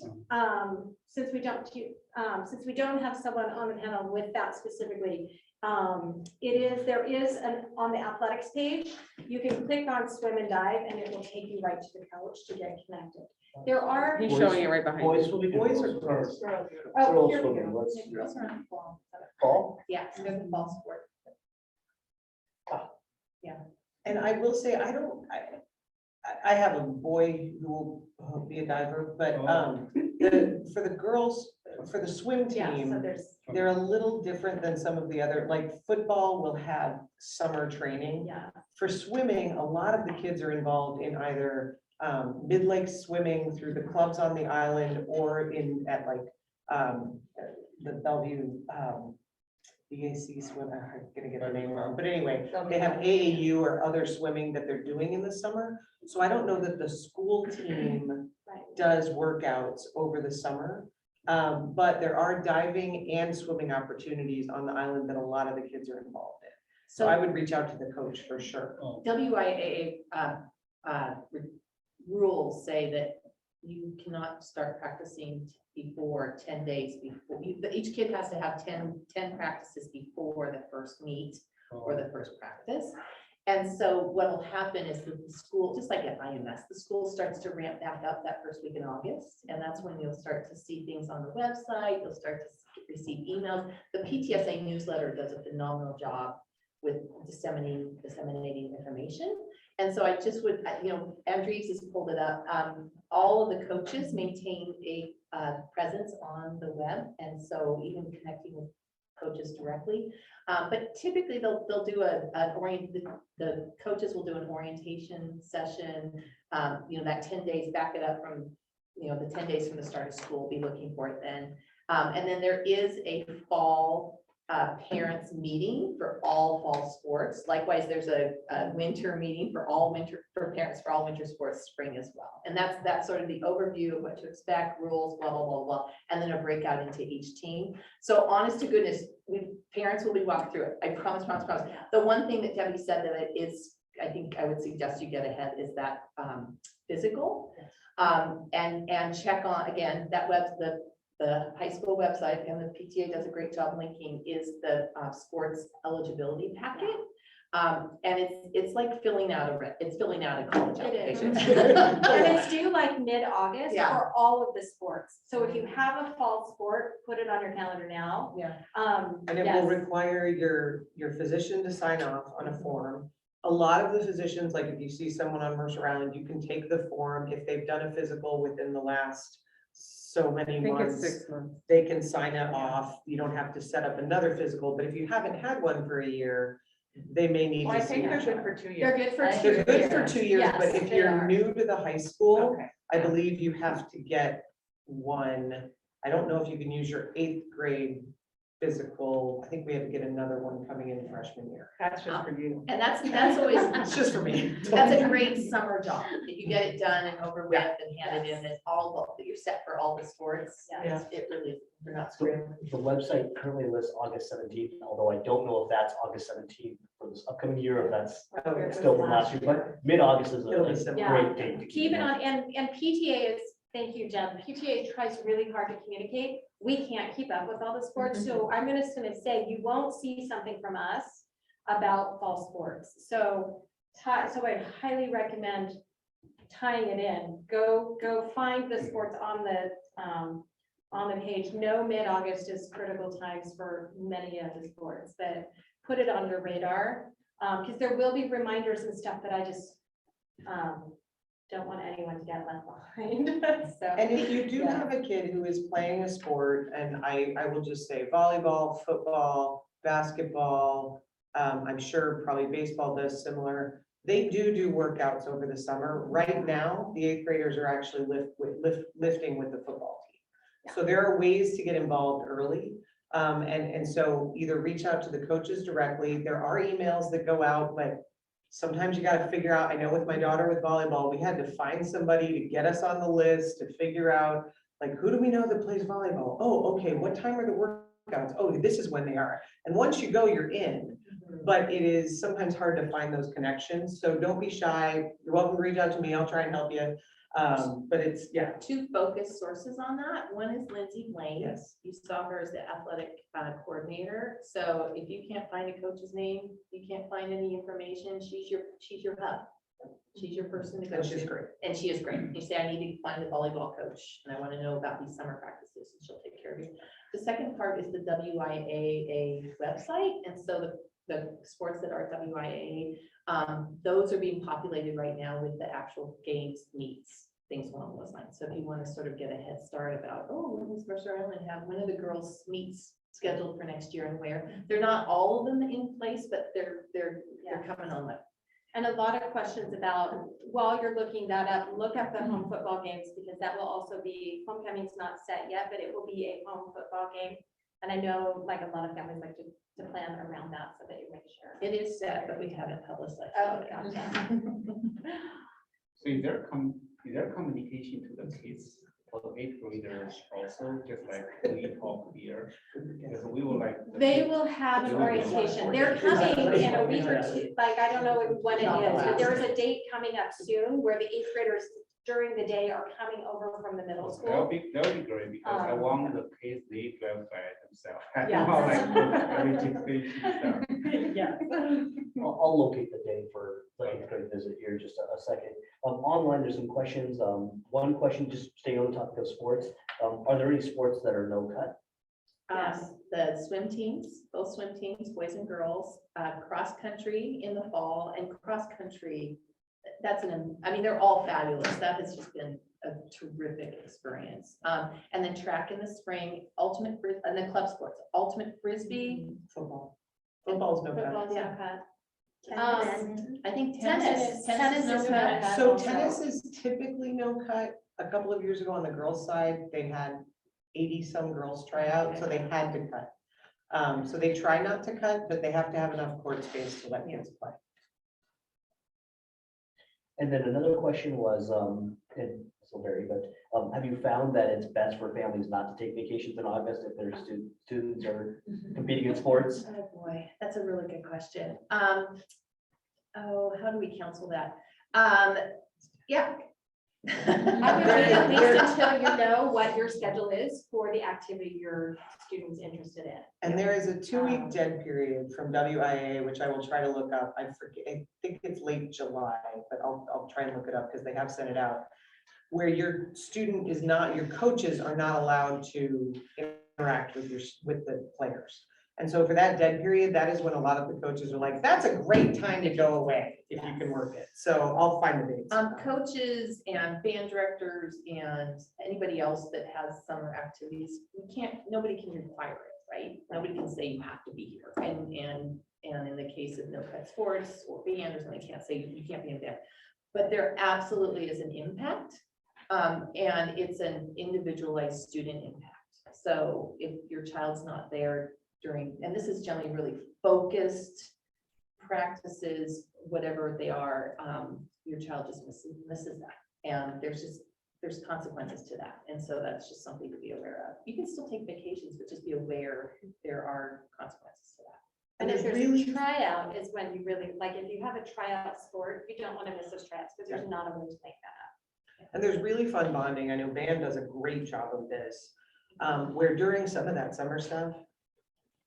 since we don't have someone on the panel with that specifically, there is on the athletics page, you can click on swim and dive and it will take you right to the coach to get connected. There are. He's showing it right behind Boys you. swimming. Boys or or girls? Oh, Girls here we swimming, go. let's- Yeah, girls are on fall. Fall? Yeah, they're the fall sport. And I will say, I have a boy who will be a diver, but, for the girls, for the swim Yeah, so team, there's, they're a little different than some of the other, like football will have summer training. yeah, For swimming, a lot of the kids are involved in either mid-lake swimming through the clubs on the island or at like the Bellevue BAC swim, I'm gonna get their name wrong, but anyway, they have AAU or other swimming that they're doing in the summer. So I don't know that the school team right. does workouts over the summer. But there are diving and swimming opportunities on the island that a lot of the kids are involved in. So I would reach out to the coach for sure. WIAA rules say that you cannot start practicing before 10 days before. Each kid has to have 10 practices before the first meet or the first practice. And so what will happen is that the school, just like at IMS, the school starts to ramp back up that first week in August. And that's when you'll start to see things on the website. You'll start to receive emails. The PTSA newsletter does a phenomenal job with disseminating information. And so I just would, Andrews has pulled it up. All of the coaches maintain a presence on the web. And so even connecting with coaches directly. But typically they'll do the coaches will do an orientation session, that 10 days, back it up from, the 10 days from the start of school, be looking for it then. And then there is a fall parents meeting for all fall sports. Likewise, there's a winter meeting for parents for all winter sports spring as well. And that's sort of the overview of what to expect, rules, blah, blah, blah, blah, and then a breakout into each team. So honest to goodness, parents will be walked through it. I promise. The one thing that Debbie said that it is, I think I would suggest you get ahead is that physical. And check on, again, that the high school website, and the PTA does a great job linking, is the sports eligibility packet. And it's like filling out a college It is. application. And it's due like mid-August Yeah. for all of the sports. So if you have a fall sport, put it on your calendar now. Yeah. And it will Yes. require your physician to sign off on a form. A lot of the physicians, like if you see someone on Mercer Island, you can take the form. If they've done a physical within the last so many I think it's months, 6 months. they can sign it off. You don't have to set up another physical, but if you haven't had one for a year, they may need Well, I to see. think they're it. good for 2 years. They're good for right? 2 They're good for 2 years, Yes, but if they you're are. new to the high school, Okay. I believe you have to get one. I don't know if you can use your 8th grade physical. I think we have to get another one coming in freshman year. That's just for you. And that's always, It's just for me. that's a great summer job. If you get it done and over with and handed in, and you're set for all the sports. Yeah. It really, you're not So scrambling. the website currently lists August 17th, although I don't know if that's August 17th for this upcoming year, or if that's Oh, still from last year, but mid-August is It'll be a similar. great date to Keep keep it in mind. on, and PTA is, thank you, Jen. PTA tries really hard to communicate. We can't keep up with all the sports, so I'm just gonna say, you won't see something from us about fall sports. So I highly recommend tying it in, go find the sports on the page. No, mid-August is critical times for many of the sports, but put it on your radar. Because there will be reminders and stuff that I just don't want anyone to get left behind. So, And if you do Yeah. have a kid who is playing a sport, and I will just say volleyball, football, basketball, I'm sure probably baseball does similar. They do workouts over the summer. Right now, the 8th graders are actually lifting with the football team. So there are ways to get involved early. And so either reach out to the coaches directly. There are emails that go out, but sometimes you gotta figure out, I know with my daughter with volleyball, we had to find somebody to get us on the list to figure out, like, who do we know that plays volleyball? Oh, okay, what time are the workouts? Oh, this is when they are. And once you go, you're in. But it is sometimes hard to find those connections. So don't be shy. You're welcome to reach out to me. I'll try and help you. But it's, yeah, Two focused sources on that. One is Lindsay Blaine. yes. You saw her as the athletic coordinator. So if you can't find a coach's name, you can't find any information, she's your hub. She's your person to go And she's to. great. And she is great. You say, I need to find a volleyball coach and I want to know about these summer practices, and she'll take care of you. The second part is the WIAA website. And so the sports that are WIAA, those are being populated right now with the actual games, meets, things along those lines. So if you want to sort of get a head start about, oh, when does Mercer Island have, when are the girls' meets scheduled for next year and where? They're not all of them in place, but they're coming on that. and a lot of questions about, while you're looking that up, look up the home football games, because that will also be, homecoming's not set yet, but it will be a home football game. And I know like a lot of families like to plan around that so that you make sure. It is set, but we haven't publicized. Oh, it. gotcha. So is there communication to the kids for the 8th graders also, just like we talk here? Because we will like. They will have an orientation. They're coming in a week or two, like, I don't know when it is, but there is a date coming up soon where the 8th graders during the day are coming over from the middle That'll school. be great, because I want the kids, they drive by themselves. I Yeah. don't like every stuff. Yeah. I'll locate the day for the 8th grade visit here in just a second. Online, there's some questions. One question, just staying on the topic of sports. Are there any sports that are no cut? Yes. The swim teams, both swim teams, boys and girls, cross country in the fall, and cross country. I mean, they're all fabulous. That has just been a terrific experience. And then track in the spring, and then club sports, ultimate frisbee. Football. Football's no cut. Football's Yeah. not cut. I think Tennis tennis is is no no cut. So also. tennis is typically no cut. A couple of years ago on the girls' side, they had 80-some girls try out, so they had to cut. So they try not to cut, but they have to have enough court space to let kids play. And then another question was, and this will vary, but have you found that it's best for families not to take vacations in August if their students are competing in sports? Oh, boy, that's a really good question. How do we counsel that? Yeah. I would wait at least until you know what your schedule is for the activity your student's interested in. And there is a 2-week dead period from WIA, which I will try to look up. I forget, I think it's late July, but I'll try and look it up because they have sent it out. Where your student is not, your coaches are not allowed to interact with the players. And so for that dead period, that is when a lot of the coaches are like, that's a great time to go away if you can work it. So I'll find the dates. Coaches and band directors and anybody else that has summer activities, nobody can require it, right? Nobody can say you have to be here. And in the case of no cut sports or band or something, can't say you can't be in band. But there absolutely is an impact. And it's an individualized student impact. So if your child's not there and this is generally really focused practices, whatever they are, your child just misses that. And there's consequences to that. And so that's just something to be aware of. You can still take vacations, but just be aware there are consequences to that. And if there's really- a tryout is when you really, like, if you have a tryout sport, you don't want to miss those tryouts because there's not a way to make that And there's really fun bonding. I know band does a great job of this, where during some of that summer stuff,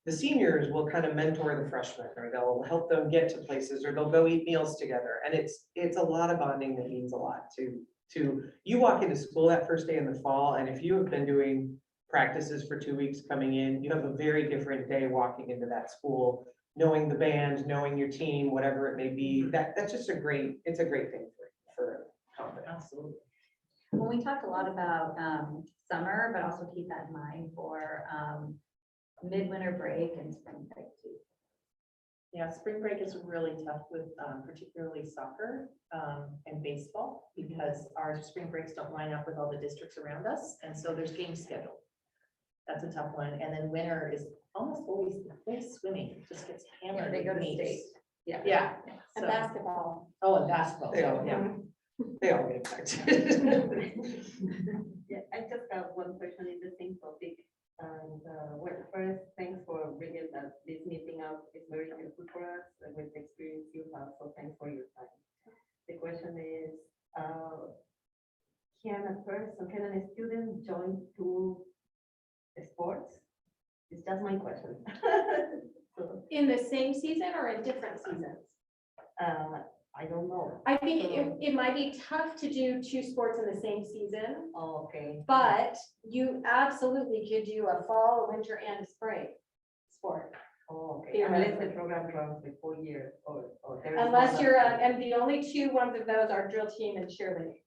the seniors will kind of mentor the freshmen, or they'll help them get to places, or they'll go eat meals together. And it's a lot of bonding that means a lot you walk into school that first day in the fall, and if you have been doing practices for 2 weeks coming in, you have a very different day walking into that school, knowing the band, knowing your team, whatever it may be. That's just it's a great thing for confidence. Absolutely. When we talked a lot about summer, but also keep that in mind for midwinter break and spring break too. Yeah, spring break is really tough with particularly soccer and baseball, because our spring breaks don't line up with all the districts around us, and so there's games scheduled. That's a tough one, and then winter is almost always swimming, it just gets hammered. They go to with meets. state. Yeah. Yeah. And so- basketball. Oh, and basketball, They so, all- yeah. They all get affected. Yeah, I just got one question in the same topic. And first, thanks for bringing this meeting up. It's very helpful for us with the experience you have. So thanks for your time. The question is, can a student join two sports? It's just my question. So, In the same season or in different seasons? I don't know. I think it might be tough to do two sports in the same season, Oh, okay. but you absolutely could do a fall, a winter, and a spring sport. Oh, okay. Unless the program runs for 4 years or there is Unless one you're, that- and the only two ones of those are drill team and cheerleading.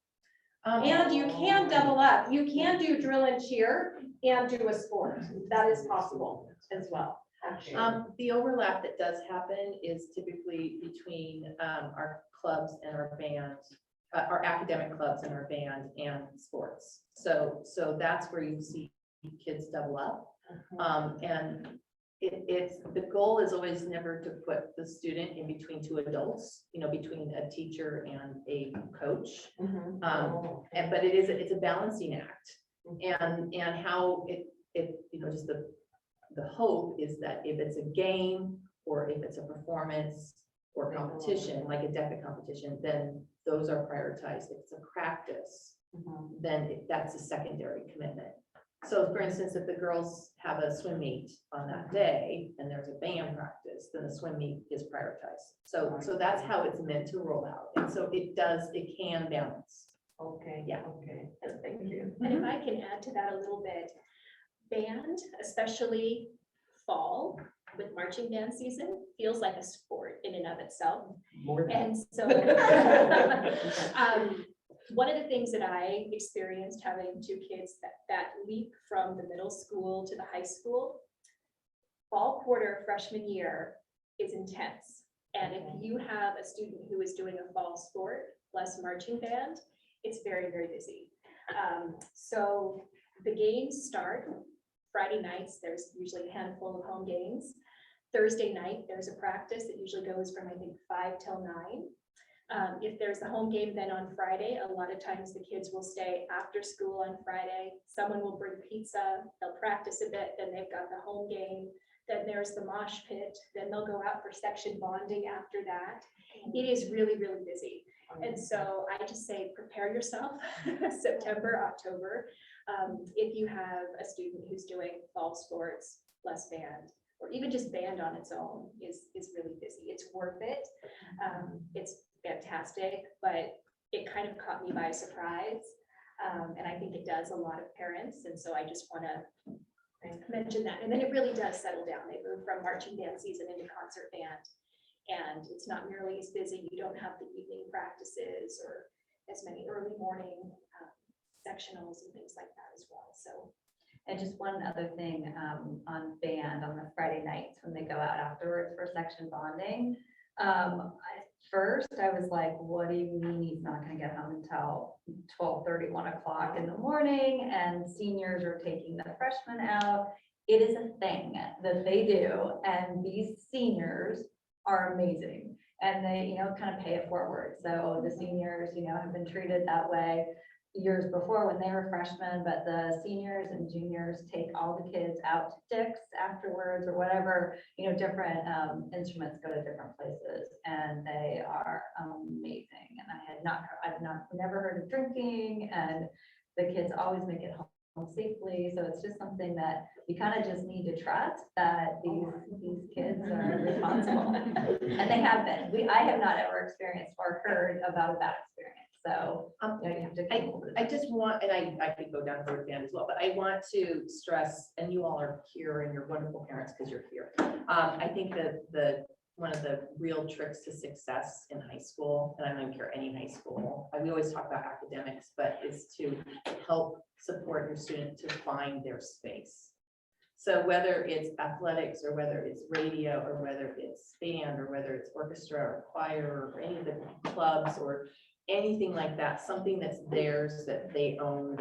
Um, And you can double up. You can do drill and cheer and do a sport. That is possible as well. Okay. The overlap that does happen is typically between our clubs and our band, our academic clubs and our band and sports. So that's where you see kids double up. And it's, the goal is always never to put the student in between two adults, between a teacher and a coach. But it's a balancing act. And how just the hope is that if it's a game or if it's a performance or competition, like a DECA competition, then those are prioritized. If it's a practice, then that's a secondary commitment. So for instance, if the girls have a swim meet on that day and there's a band practice, then the swim meet is prioritized. So that's how it's meant to roll out. And so it can balance. Okay. Yeah. Okay. Thank you. And if I can add to that a little bit, band, especially fall with marching band season, feels like a sport in and of itself. More than And so one of the things that I experienced having two kids that leap from the middle school to the high school, fall quarter freshman year is intense. And if you have a student who is doing a fall sport plus marching band, it's very, very busy. So the games start Friday nights. There's usually a handful of home games. Thursday night, there's a practice that usually goes from, I think, 5 till 9. If there's a home game then on Friday, a lot of times the kids will stay after school on Friday. Someone will bring pizza, they'll practice a bit, then they've got the home game. Then there's the mosh pit, then they'll go out for section bonding after that. It is really, really busy. And so I just say, prepare yourself, September, October. If you have a student who's doing fall sports plus band, or even just band on its own is really busy. It's worth it. It's fantastic, but it kind of caught me by surprise. And I think it does a lot of parents. And so I just want to mention that. And then it really does settle down. They move from marching band season into concert band. And it's not nearly as busy. You don't have the evening practices or as many early morning sectionals and things like that as well. So. And just one other thing, on band on the Friday nights when they go out afterwards for section bonding. At first I was like, what do you mean he's not gonna get home until 12:30, 1 o'clock in the morning, and seniors are taking the freshmen out? It is a thing that they do, and these seniors are amazing, and they, kind of pay it forward. So the seniors, have been treated that way years before when they were freshmen, but the seniors and juniors take all the kids out to Dick's afterwards or whatever, different instruments go to different places, and they are amazing. And I've never heard of drinking, and the kids always make it home safely. So it's just something that we kind of just need to trust that these kids are responsible. And they have been. I have not ever experienced or heard about a bad experience. So you know, you have to. I just want, and I could go down to the fan as well, but I want to stress, and you all are here and you're wonderful parents because you're here. I think that one of the real tricks to success in high school, and I don't care any high school, we always talk about academics, but is to help support your student to find their space. So whether it's athletics or whether it's radio or whether it's band or whether it's orchestra or choir or any of the clubs or anything like that, something that's theirs, that they own,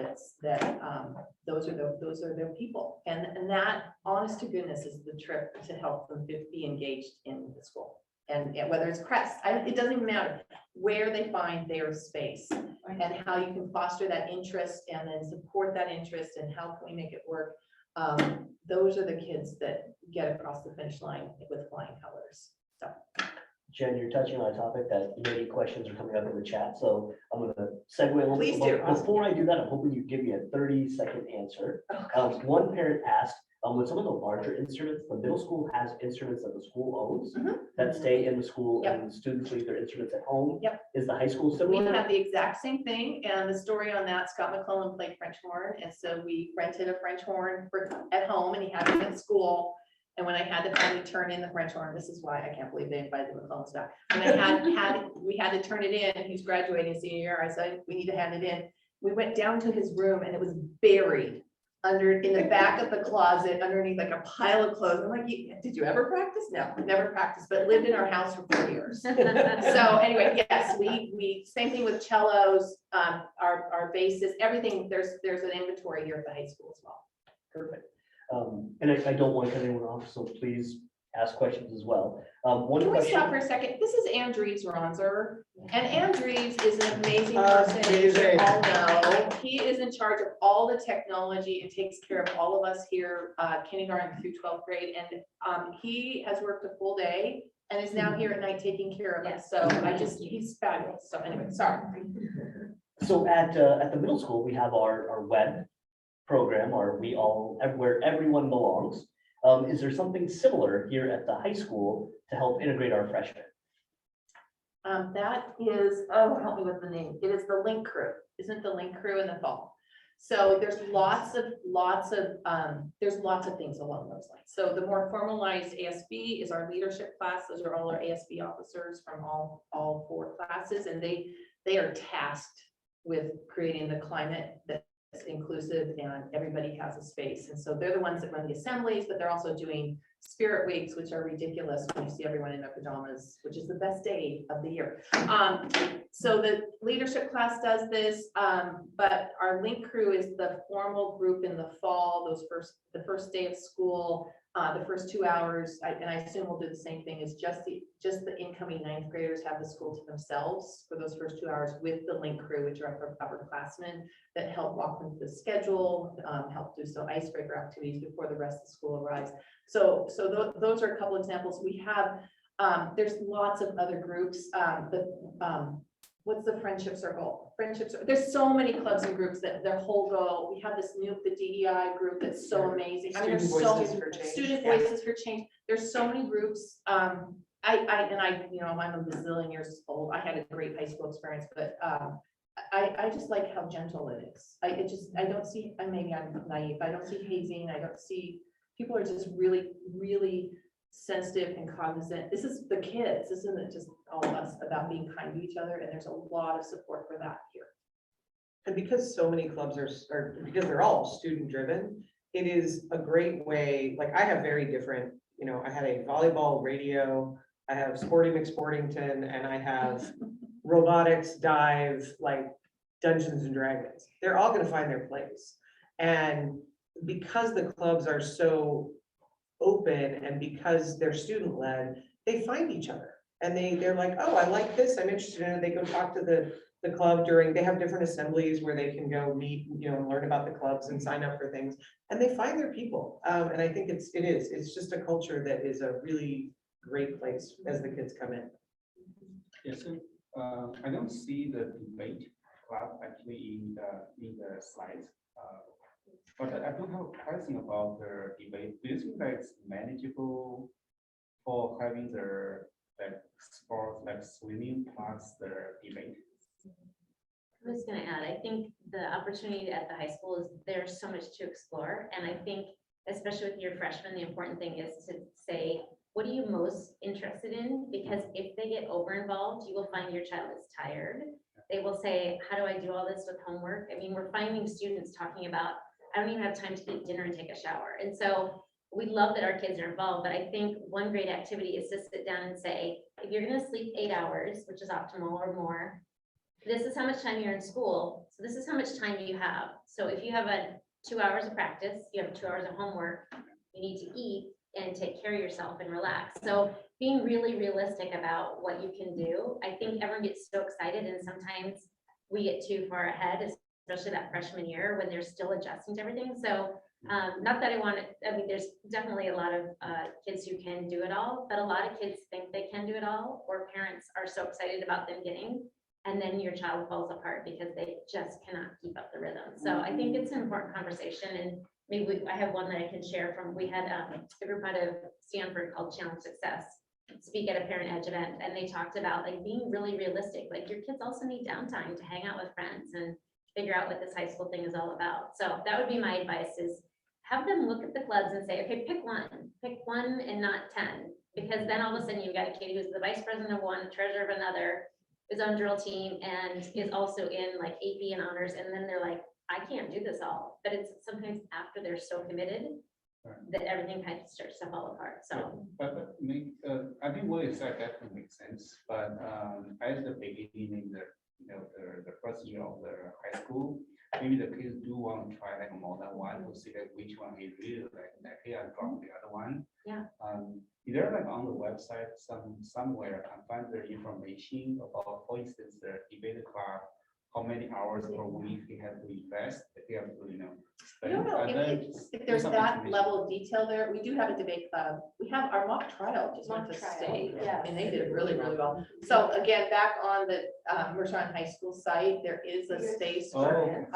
those are their people. And that, honest to goodness, is the trick to help them be engaged in the school. And whether it's Crest, it doesn't even matter where they find their space and how you can foster that interest and then support that interest and how can we make it work. Those are the kids that get across the finish line with flying colors. So. Jen, you're touching on a topic that many questions are coming up in the chat, so I'm gonna segue a little bit. Please do. Before I do that, I'm hoping you give me a 30-second answer. One parent asked, with some of the larger instruments, the middle school has instruments that the school owns that stay in the school and students leave their instruments at home. Yep. Is the high school We similar? have the exact same thing, and the story on that, Scott McClellan played French horn, and so we rented a French horn at home, and he had it at school. And when I had to finally turn in the French horn, this is why I can't believe they invited the McClellans back. When we had to turn it in, he's graduating senior year, I said, we need to hand it in. We went down to his room and it was buried in the back of the closet, underneath like a pile of clothes. I'm like, did you ever practice? No, never practiced, but lived in our house for 4 years. So anyway, yes, we same thing with cellos, our basses, everything. There's an inventory here at the high school as well. Perfect. And I don't want to cut anyone off, so please ask questions as well. One Can we question. stop for a second? This is Andrews Ronzer, and Andrews is an amazing person. as you all know. He is in charge of all the technology and takes care of all of us here, kindergarten through 12th grade. And he has worked a full day and is now here at night taking care of us. So he's fabulous. So anyway, sorry. So at the middle school, we have our web program, where everyone belongs. Is there something similar here at the high school to help integrate our freshmen? That is, help me with the name. It is the Link Crew. Isn't the Link Crew in the fall? So there's lots of things along those lines. So the more formalized ASB is our leadership class. Those are all our ASB officers from all 4 classes, and they are tasked with creating the climate that's inclusive and everybody has a space. And so they're the ones that run the assemblies, but they're also doing spirit weeks, which are ridiculous when you see everyone in their pajamas, which is the best day of the year. So the leadership class does this, but our Link Crew is the formal group in the fall, the first day of school, the first 2 hours, and I assume we'll do the same thing, is just the incoming 9th graders have the school to themselves for those first 2 hours with the Link Crew, which are upperclassmen that help walk them through the schedule, help do some icebreaker activities before the rest of the school arrives. So those are a couple examples. We have, there's lots of other groups, what's the friendship circle? There's so many clubs and groups that their whole goal. We have this new, the DEI group that's so amazing. I mean, there's so many student voices for change. There's so many groups. I'm a bazillion years old. I had a great high school experience, but I just like how gentle it is. I don't see, maybe I'm naive. I don't see hazing. I don't see, people are just really, really sensitive and cognizant. This is the kids. This isn't just all of us about being kind to each other. And there's a lot of support for that here. And because so many clubs because they're all student driven, it is a great way. Like I have very different, I had a volleyball, radio, I have Sporty McSportington, and I have robotics, dive, like Dungeons and Dragons. They're all going to find their place. And because the clubs are so open and because they're student led, they find each other and they're like, oh, I like this, I'm interested in it. They go talk to the club they have different assemblies where they can go meet, and learn about the clubs and sign up for things, and they find their people. And I think it's just a culture that is a really great place as the kids come in. Yes, so I don't see the debate club actually in the slides. But I do have a question about the debate. Do you think that it's manageable for having the like sports like swimming plus the debate? I was gonna add, I think the opportunity at the high school is there's so much to explore. And I think, especially with your freshmen, the important thing is to say, what are you most interested in? Because if they get over involved, you will find your child is tired. They will say, how do I do all this with homework? I mean, we're finding students talking about, I don't even have time to eat dinner and take a shower. And so we love that our kids are involved, but I think one great activity is to sit down and say, if you're gonna sleep 8 hours, which is optimal or more, this is how much time you're in school. So this is how much time you have. So if you have 2 hours of practice, you have 2 hours of homework, you need to eat and take care of yourself and relax. So being really realistic about what you can do. I think everyone gets so excited and sometimes we get too far ahead, especially that freshman year when they're still adjusting to everything. So not that I mean, there's definitely a lot of kids who can do it all, but a lot of kids think they can do it all, or parents are so excited about them getting, and then your child falls apart because they just cannot keep up the rhythm. So I think it's an important conversation, and maybe I have one that I can share from, we had a group out of Stanford called Challenge Success speak at a Parent Edge event, and they talked about like being really realistic, like your kids also need downtime to hang out with friends and figure out what this high school thing is all about. So that would be my advice, is have them look at the clubs and say, okay, pick one and not 10, because then all of a sudden you've got a kid who's the vice president of one, treasurer of another, is on drill team, and is also in like AP and honors, and then they're like, I can't do this all. But it's sometimes after they're so committed that everything kind of starts to fall apart. So I think what you said definitely makes sense, but at the beginning, in the first year of the high school, maybe the kids do want to try like more than one to see like which one is really like here and drop the other one. Yeah. Is there like on the website somewhere I can find the information about, for instance, the debate club, how many hours per week they have to invest, they have to, I don't know if there's that level of detail there. We do have a debate club. We have our mock trial just went to Mock trial, state, yes. and they did really, really well. So again, back on the Mercer Island High School site, there is a space for,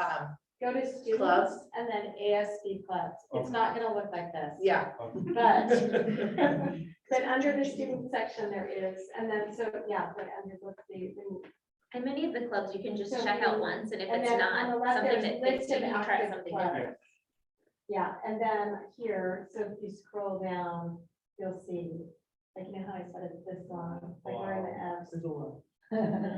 Go to students Clubs. and then ASB clubs. It's not gonna look like this. yeah. But, but under the student section there is, and then, so, yeah, but under, let's see. and many of the clubs you can just So check you- out once, and if and it's then not on the left, something there's that fits you, listed you try active something clubs. different. Yeah, and then here, so if you scroll down, you'll see, like, you know how I said it this long, like we're in the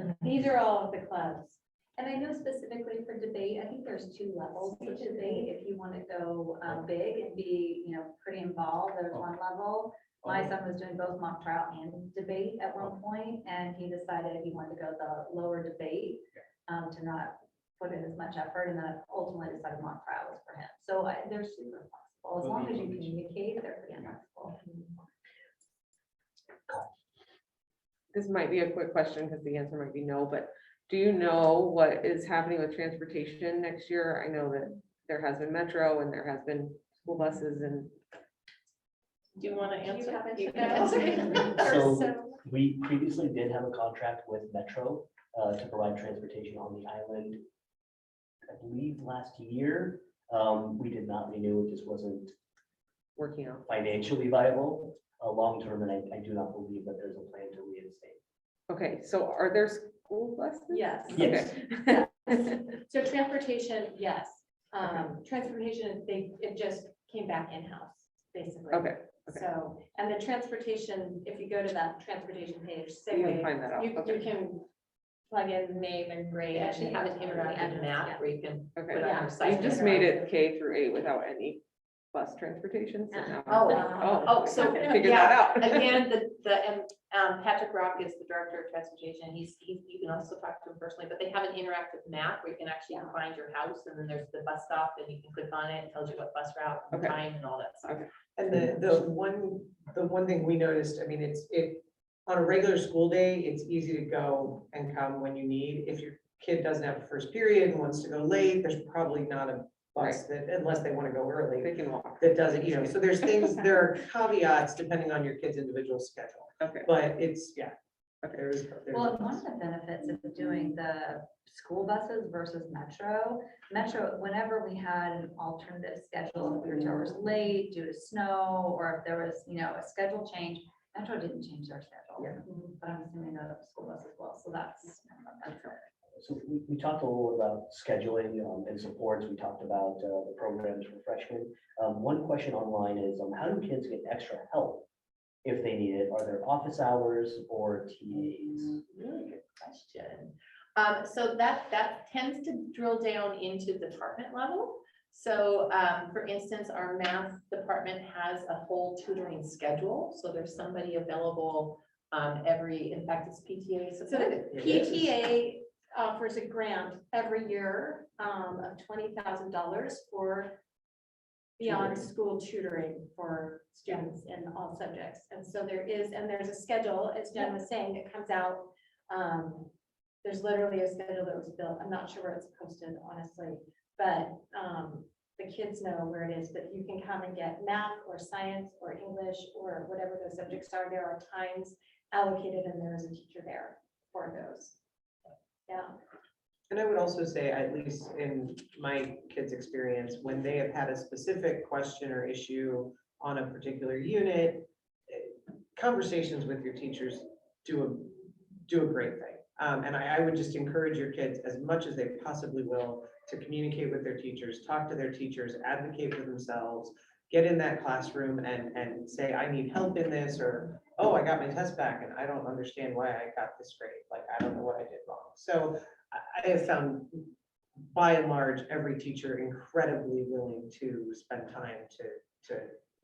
Fs. These are all of the clubs. And I know specifically for debate, I think there's 2 levels of debate. If you want to go big and be, pretty involved, there's one level. My son was doing both mock trial and debate at one point, and he decided he wanted to go the lower debate to not put in as much effort, and then ultimately decided mock trial was for him. So they're super flexible. As long as you communicate, they're pretty flexible. This might be a quick question because the answer might be no, but do you know what is happening with transportation next year? I know that there has been Metro and there has been school buses and. Do you want to answer? happen You to can know? answer. So we previously did have a contract with Metro to provide transportation on the island. I believe last year, we did not renew, it just wasn't Working out. financially viable long-term, and I do not believe that there's a plan to reinstate. Okay, so are there school buses? Yes. Yes. Okay. So transportation, yes. Transportation, it just came back in-house, basically. Okay, okay. So, and the transportation, if you go to that transportation page, You can Segway, find that out. you Okay. can plug in name and grade. They actually have an interactive Yeah. map where you can put Okay. on Yeah. your We site. just made it K through 8 without any bus transportation. So now. Oh, so, Figure yeah, that out. again, Patrick Rock is the director of transportation. You can also talk to him personally, but they have an interactive map where you can actually find your house, and then there's the bus stop, and you can click on it, it tells you what bus route, and Okay. time, and all that stuff. Okay. And the one thing we noticed, I mean, on a regular school day, it's easy to go and come when you need. If your kid doesn't have a first period and wants to go late, there's probably not a bus that, unless they want to go early, They can walk. that doesn't, so there's things, there are caveats depending on your kid's individual schedule. Okay. But it's, Okay, there's Well, one of the benefits of doing the school buses versus Metro, whenever we had an alternative schedule, if we were told it was late due to snow, or if there was, a schedule change, Metro didn't change their schedule. Yeah. But I'm assuming the school bus as well, so that's it. So we talked a little about scheduling and supports. We talked about the programs for freshmen. One question online is, how do kids get extra help if they need it? Are there office hours or TAs? Really good question. So that tends to drill down into department level. So, for instance, our math department has a whole tutoring schedule. So there's somebody available in fact, it's PTA So supported. the PTA offers a grant every year of $20,000 for beyond school tutoring for students in all subjects. And so there's a schedule, as Jen was saying, that comes out. There's literally a schedule that was built. I'm not sure where it's posted, honestly, but the kids know where it is, but you can come and get math or science or English or whatever those subjects are. There are times allocated and there is a teacher there for those. Yeah. And I would also say, at least in my kids' experience, when they have had a specific question or issue on a particular unit, conversations with your teachers do a great thing. And I would just encourage your kids, as much as they possibly will, to communicate with their teachers, talk to their teachers, advocate for themselves, get in that classroom and say, I need help in this, or, oh, I got my test back and I don't understand why I got this grade. Like, I don't know what I did wrong. So I have found, by and large, every teacher incredibly willing to spend time to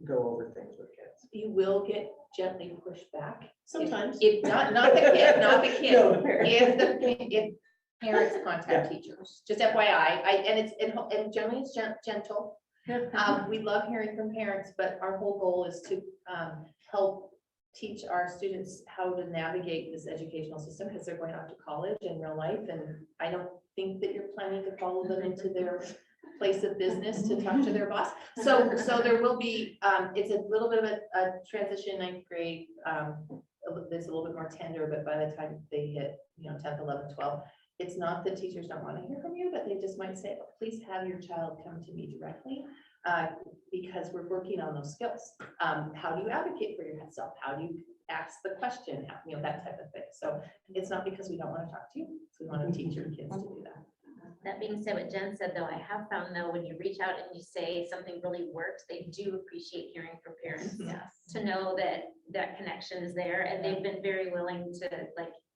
go over things with kids. You will get gently pushed back. Sometimes. If not the kid, not the kid. No, the parent. If parents contact teachers, just FYI, and generally it's gentle. We love hearing from parents, but our whole goal is to help teach our students how to navigate this educational system, because they're going off to college in real life, and I don't think that you're planning to follow them into their place of business to talk to their boss. So there will be, it's a little bit of a transition, ninth grade. It's a little bit more tender, but by the time they hit, 10th, 11th, 12th, it's not that teachers don't want to hear from you, but they just might say, please have your child come to me directly, because we're working on those skills. How do you advocate for yourself? How do you ask the question? That type of thing. So it's not because we don't want to talk to you. So we want to teach your kids to do that. That being said, what Jen said, though, I have found though, when you reach out and you say something really works, they do appreciate hearing from parents. Yes. To know that that connection is there, and they've been very willing to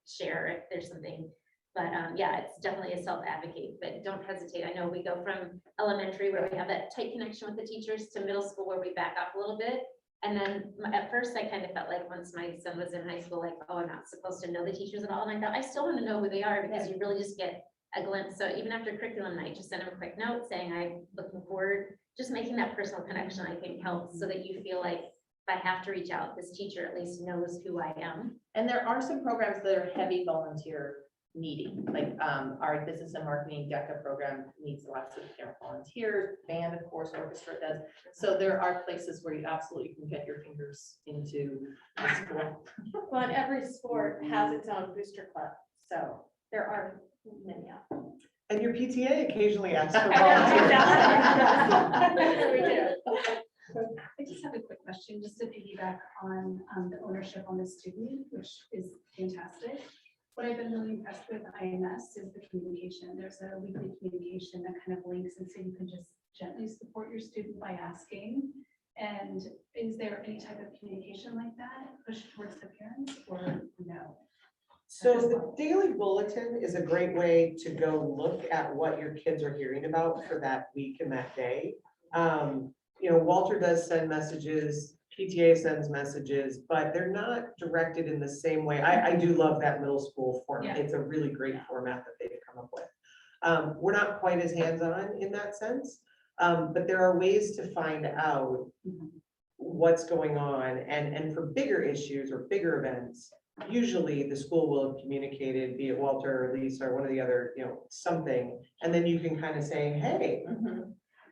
share if there's something. But yeah, it's definitely a self-advocate, but don't hesitate. I know we go from elementary where we have that tight connection with the teachers to middle school where we back off a little bit. And then at first I kind of felt like once my son was in high school, oh, I'm not supposed to know the teachers at all. And I thought, I still want to know who they are, because you really just get a glimpse. So even after curriculum night, just send them a quick note saying, I'm looking forward, just making that personal connection, I think helps, so that you feel like if I have to reach out, this teacher at least knows who I am. And there are some programs that are heavy volunteer needing, like our business and marketing DECA program needs lots of parent volunteers, band, of course, orchestra does. So there are places where you absolutely can get your fingers into the school. Well, and every sport has its own booster club, so there are many out there. And your PTA occasionally asks for volunteers. We do. I just have a quick question, just to piggyback on the ownership on the student, which is fantastic. What I've been really impressed with IMS is the communication. There's a weekly communication that kind of links, and so you can just gently support your student by asking. And is there any type of communication like that pushed towards the parents, or no? So the daily bulletin is a great way to go look at what your kids are hearing about for that week and that day. Walter does send messages, PTA sends messages, but they're not directed in the same way. I do love that middle school format. Yeah. It's a really great format that they've come up with. We're not quite as hands-on in that sense, but there are ways to find out what's going on. And for bigger issues or bigger events, usually the school will have communicated, be it Walter or Lisa or one of the other, something, and then you can kind of say, hey,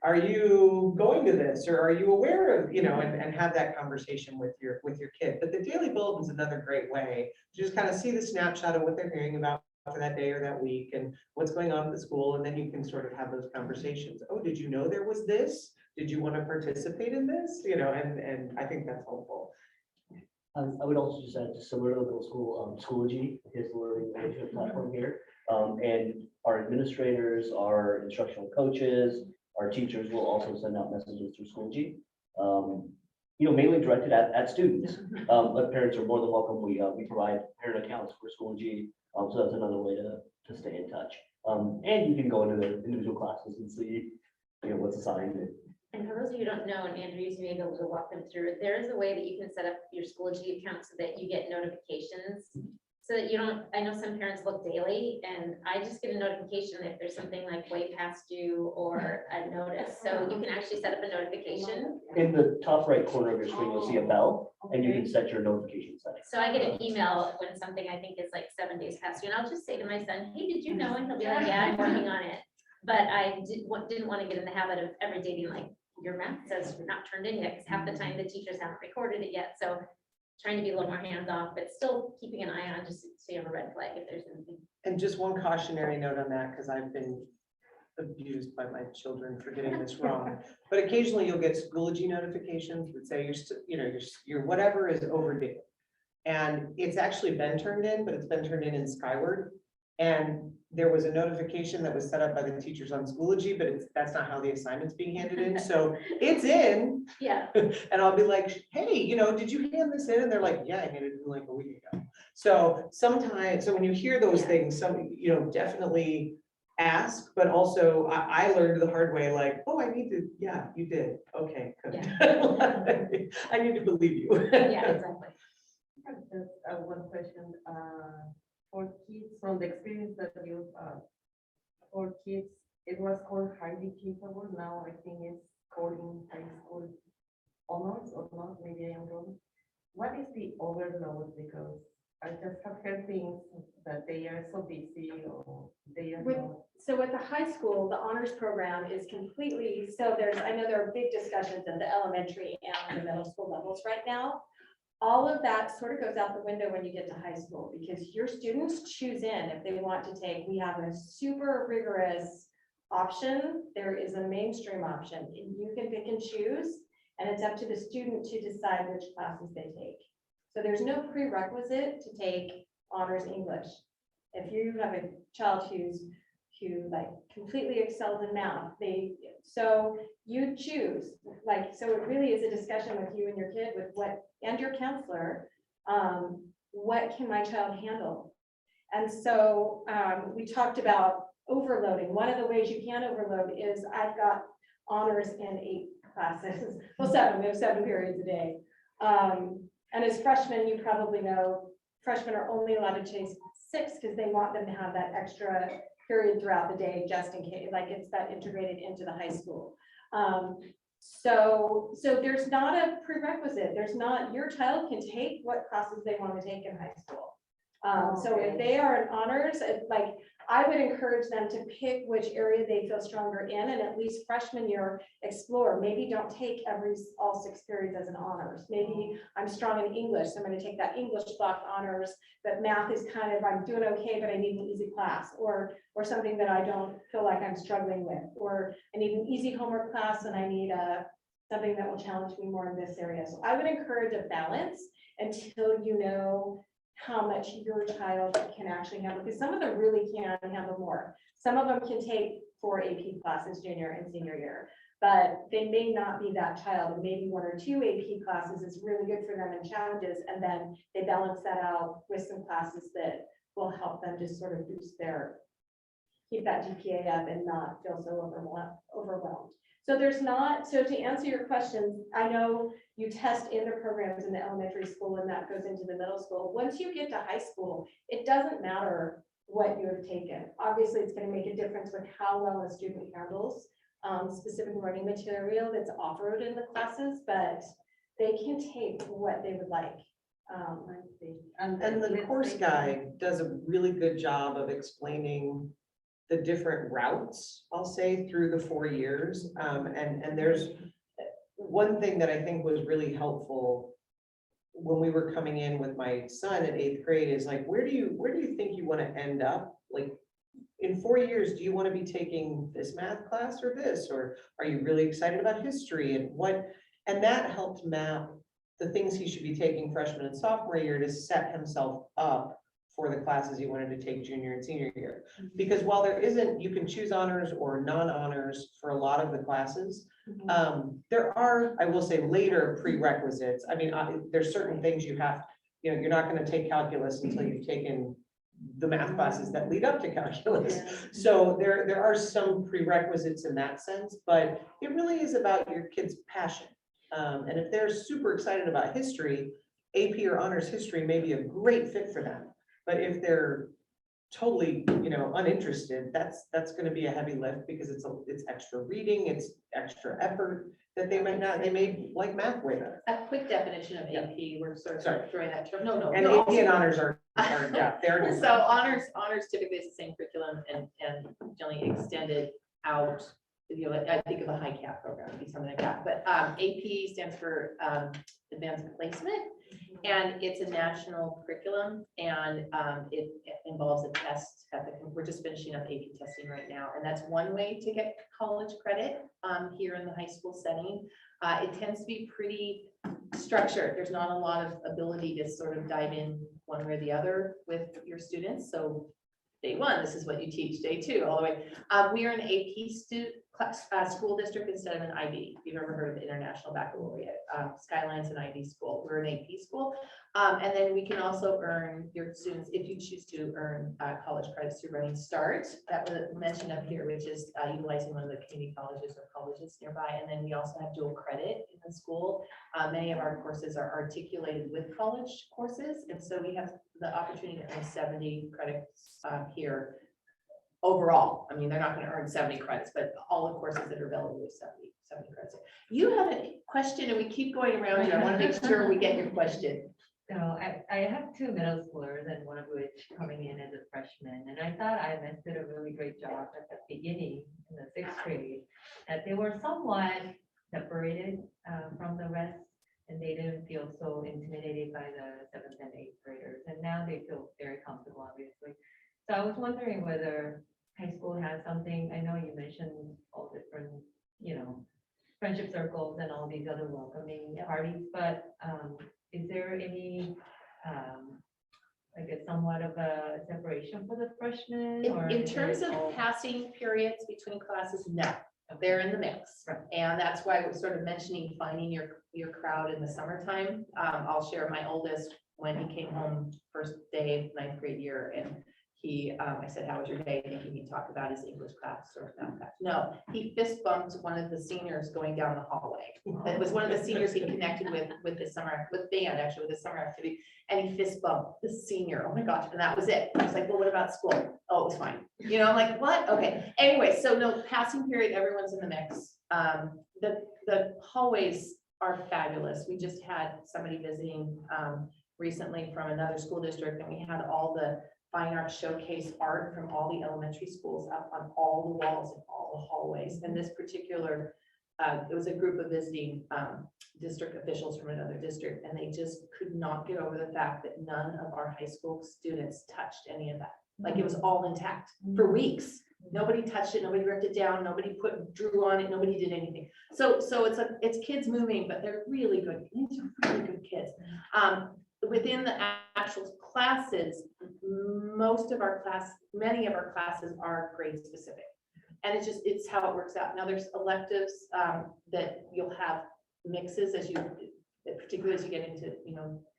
are you going to this, or are you aware of, and have that conversation with your kid. But the daily bulletin is another great way to just kind of see the snapshot of what they're hearing about for that day or that week and what's going on at the school, and then you can sort of have those conversations. Oh, did you know there was this? Did you want to participate in this? And I think that's helpful. I would also just add, just similar to the middle school, Schoology is the learning management platform here. And our administrators, our instructional coaches, our teachers will also send out messages through Schoology. Mainly directed at students. But parents are more than welcome. We provide parent accounts for Schoology. So that's another way to stay in touch. And you can go into the individual classes and see, what's assigned. And for those of you who don't know, and Andrew, you may be able to walk them through, there is a way that you can set up your Schoology account so that you get notifications. So that you don't, I know some parents look daily, and I just get a notification if there's something like way past due or a notice. So you can actually set up a notification. In the top right corner of your screen, you'll see a bell, and you can set your notification settings. So I get an email when something I think is like 7 days past due, and I'll just say to my son, hey, did you know? And he'll be like, yeah, I'm working on it. But I didn't want to get in the habit of every day being like, your math says you're not turned in yet, because half the time the teachers haven't recorded it yet. So trying to be a little more hands-off, but still keeping an eye on, just so you have a red flag if there's anything. And just one cautionary note on that, because I've been abused by my children for getting this wrong. But occasionally you'll get Schoology notifications that say your whatever is overdue. And it's actually been turned in, but it's been turned in Skyward. And there was a notification that was set up by the teachers on Schoology, but that's not how the assignment's being handed in. So it's in. Yeah. And I'll be like, hey, did you hand this in? And they're like, yeah, I handed it in like a week ago. So sometimes, when you hear those things, definitely ask, but also I learned the hard way, like, oh, I need to, yeah, you did. Okay, good. I need to believe you. Yeah, exactly. Just one question, for kids, from the experience that you, for kids, it was called highly capable, now I think it's called in high school honors or not, maybe I am wrong. What is the overload? Because I just have heard things that they are so busy or they are not. So at the high school, the honors program is completely, I know there are big discussions at the elementary and the middle school levels right now. All of that sort of goes out the window when you get to high school, because your students choose in if they want to take, we have a super rigorous option. There is a mainstream option, and you can pick and choose, and it's up to the student to decide which classes they take. So there's no prerequisite to take honors English. If you have a child who like completely excels in math, so you choose, so it really is a discussion with you and your kid and your counselor, what can my child handle? And so we talked about overloading. One of the ways you can overload is I've got honors in 8 classes, well, 7, we have 7 periods a day. And as freshmen, you probably know, freshmen are only allowed to take 6 because they want them to have that extra period throughout the day, just in case, like it's that integrated into the high school. So there's not a prerequisite. Your child can take what classes they want to take in high school. So if they are in honors, I would encourage them to pick which area they feel stronger in, and at least freshman year, explore. Maybe don't take all 6 periods as an honors. Maybe I'm strong in English, so I'm going to take that English block honors, but math is I'm doing okay, but I need an easy class, or something that I don't feel like I'm struggling with, or I need an easy homework class and I need something that will challenge me more in this area. So I would encourage a balance until you know how much your child can actually handle, because some of them really can handle more. Some of them can take 4 AP classes junior and senior year, but they may not be that child, and maybe 1 or 2 AP classes is really good for them in challenges, and then they balance that out with some classes that will help them just sort of keep that GPA up and not feel so overwhelmed. So to answer your questions, I know you test in the programs in the elementary school and that goes into the middle school. Once you get to high school, it doesn't matter what you have taken. Obviously, it's going to make a difference with how well a student handles specific learning material that's offered in the classes, but they can take what they would like. And the course guide does a really good job of explaining the different routes, I'll say, through the 4 years. And there's one thing that I think was really helpful when we were coming in with my son at 8th grade is like, where do you think you want to end up? Like, in 4 years, do you want to be taking this math class or this, or are you really excited about history and what? And that helped map the things he should be taking freshman and sophomore year to set himself up for the classes he wanted to take junior and senior year. Because while there isn't, you can choose honors or non-honors for a lot of the classes. There are, I will say, later prerequisites. I mean, there's certain things you have, you're not going to take calculus until you've taken the math classes that lead up to calculus. So there are some prerequisites in that sense, but it really is about your kid's passion. And if they're super excited about history, AP or honors history may be a great fit for them. But if they're totally, uninterested, that's going to be a heavy lift because it's extra reading, it's extra effort that they may like math way better. A quick definition of AP, we're sort Sorry. of throwing that term, no. And no, AP and honors are yeah, they're different. So honors typically is the same curriculum and generally extended out, I think of a high cap program, it'd be something like that. But AP stands for advanced placement, and it's a national curriculum, and it involves a test we're just finishing up AP testing right now, and that's one way to get college credit here in the high school setting. It tends to be pretty structured. There's not a lot of ability to sort of dive in one way or the other with your students. So day one, this is what you teach. Day two, all the way. We are an AP school district instead of an IB. If you've ever heard of International Baccalaureate, Skyline's an IB school. We're an AP school. And then we can also earn your students, if you choose to earn college credits through Running Start. That was mentioned up here, which is utilizing one of the community colleges or colleges nearby. And then we also have dual credit in the school. Many of our courses are articulated with college courses. And so we have the opportunity to earn 70 credits here overall. I mean, they're not going to earn 70 credits, but all the courses that are available with 70 credits. You have a question and we keep going around here. I want to make sure we get your question. So I have two middle schoolers and one of which coming in as a freshman. And I thought IMS did a really great job at the beginning in the 6th grade, that they were somewhat separated from the rest, and they didn't feel so intimidated by the 7th and 8th graders. And now they feel very comfortable, obviously. So I was wondering whether high school has something. I know you mentioned all different, friendship circles and all these other welcoming parties, but is there any, I guess, somewhat of a separation for the freshmen? Or In is terms it of all- passing periods between classes, no, they're in the mix. Right. And that's why we're sort of mentioning finding your crowd in the summertime. I'll share my oldest when he came home first day of 9th grade year, and I said, how was your day? Thinking he'd talk about his English class or math class. No, he fist bumped one of the seniors going down the hallway. It was one of the seniors he connected with this summer, with band actually, with the summer activity. And he fist bumped the senior. Oh my gosh. And that was it. I was like, well, what about school? Oh, it was fine. I'm like, what? Okay. Anyway, so no, passing period, everyone's in the mix. The hallways are fabulous. We just had somebody visiting recently from another school district, and we had all the fine art showcase art from all the elementary schools up on all the walls and all the hallways. And this particular, it was a group of visiting district officials from another district, and they just could not get over the fact that none of our high school students touched any of that. Like it was all intact for weeks. Nobody touched it, nobody ripped it down, nobody drew on it, nobody did anything. So it's kids moving, but they're really good. These are really good kids. Within the actual classes, many of our classes are grade specific. And it's how it works out. Now there's electives that you'll have mixes particularly as you get into,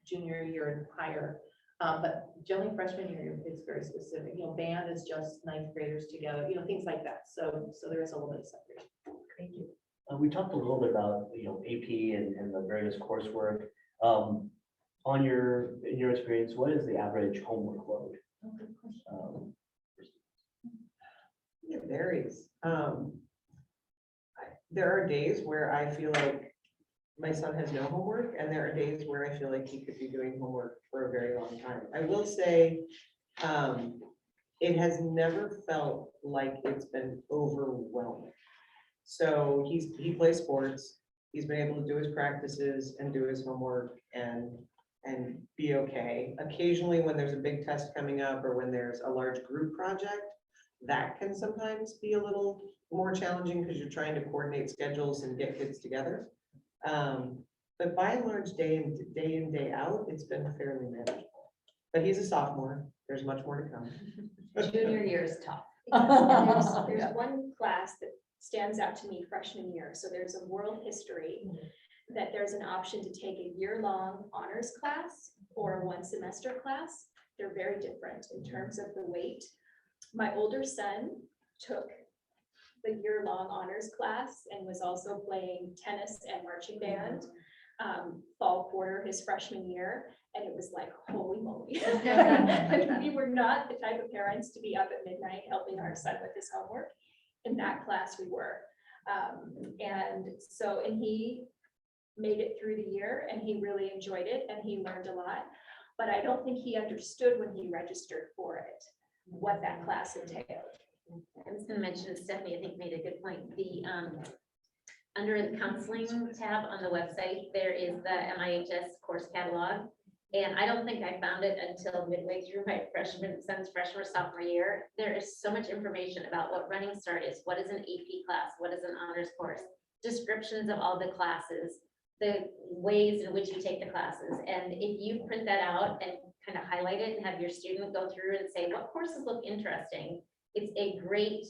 junior year and higher. But generally freshman year, it's very specific. Band is just 9th graders together, things like that. So there is a little bit of separation. Thank you. We talked a little bit about, AP and the various coursework. In your experience, what is the average homework load? It varies. There are days where I feel like my son has no homework, and there are days where I feel like he could be doing homework for a very long time. I will say, it has never felt like it's been overwhelming. So he plays sports, he's been able to do his practices and do his homework and be okay. Occasionally, when there's a big test coming up or when there's a large group project, that can sometimes be a little more challenging because you're trying to coordinate schedules and get kids together. But by and large, day in, day out, it's been fairly manageable. But he's a sophomore, there's much more to come. Junior year is tough. And there's one class that stands out to me freshman year. So there's a world history that there's an option to take a year-long honors class or a one-semester class. They're very different in terms of the weight. My older son took the year-long honors class and was also playing tennis and marching band fall quarter his freshman year. And it was like, holy moly. I mean, we were not the type of parents to be up at midnight helping our son with his homework. In that class we were. And he made it through the year and he really enjoyed it and he learned a lot. But I don't think he understood when he registered for it, what that class entailed. I was gonna mention, Stephanie, I think made a good point. The, under the counseling tab on the website, there is the MIHS course catalog. And I don't think I found it until midway through my son's freshman or sophomore year. There is so much information about what Running Start is, what is an AP class, what is an honors course, descriptions of all the classes, the ways in which you take the classes. And if you print that out and kind of highlight it and have your student go through and say, what courses look interesting, it's a great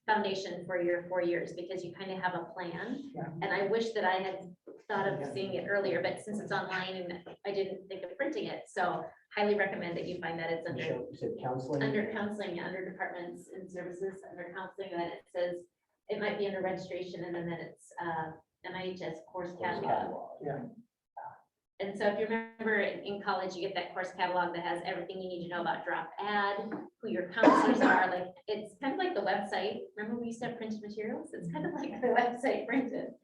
foundation for your 4 years because you kind of have a plan. Yeah. And I wish that I had thought of seeing it earlier, but since it's online and I didn't think of printing it, so highly recommend that you find that it's under Michelle, you said counseling? under counseling, under departments and services, under counseling, and then it says, it might be under registration, and then it's MIHS course catalog. Yeah. And so if you remember in college, you get that course catalog that has everything you need to know about drop ad, who your counselors are, like, it's kind of like the website. Remember we used to have printed materials? It's kind of like the website printed.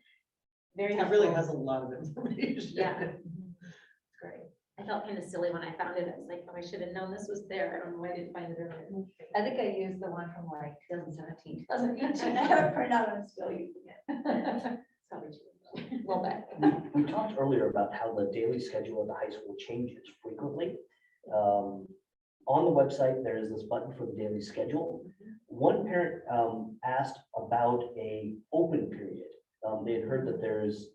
Very It really helpful. has a lot of information. Yeah. It's great. I felt kind of silly when I found it. I was like, oh, I should have known this was there. I don't know why I didn't find it earlier. I think I used the one from like 2017, 2018. I have it printed out and I'm still using it. Probably true. Well back. We talked earlier about how the daily schedule at the high school changes frequently. On the website, there is this button for the daily schedule. One parent asked about a open period. They had heard that there's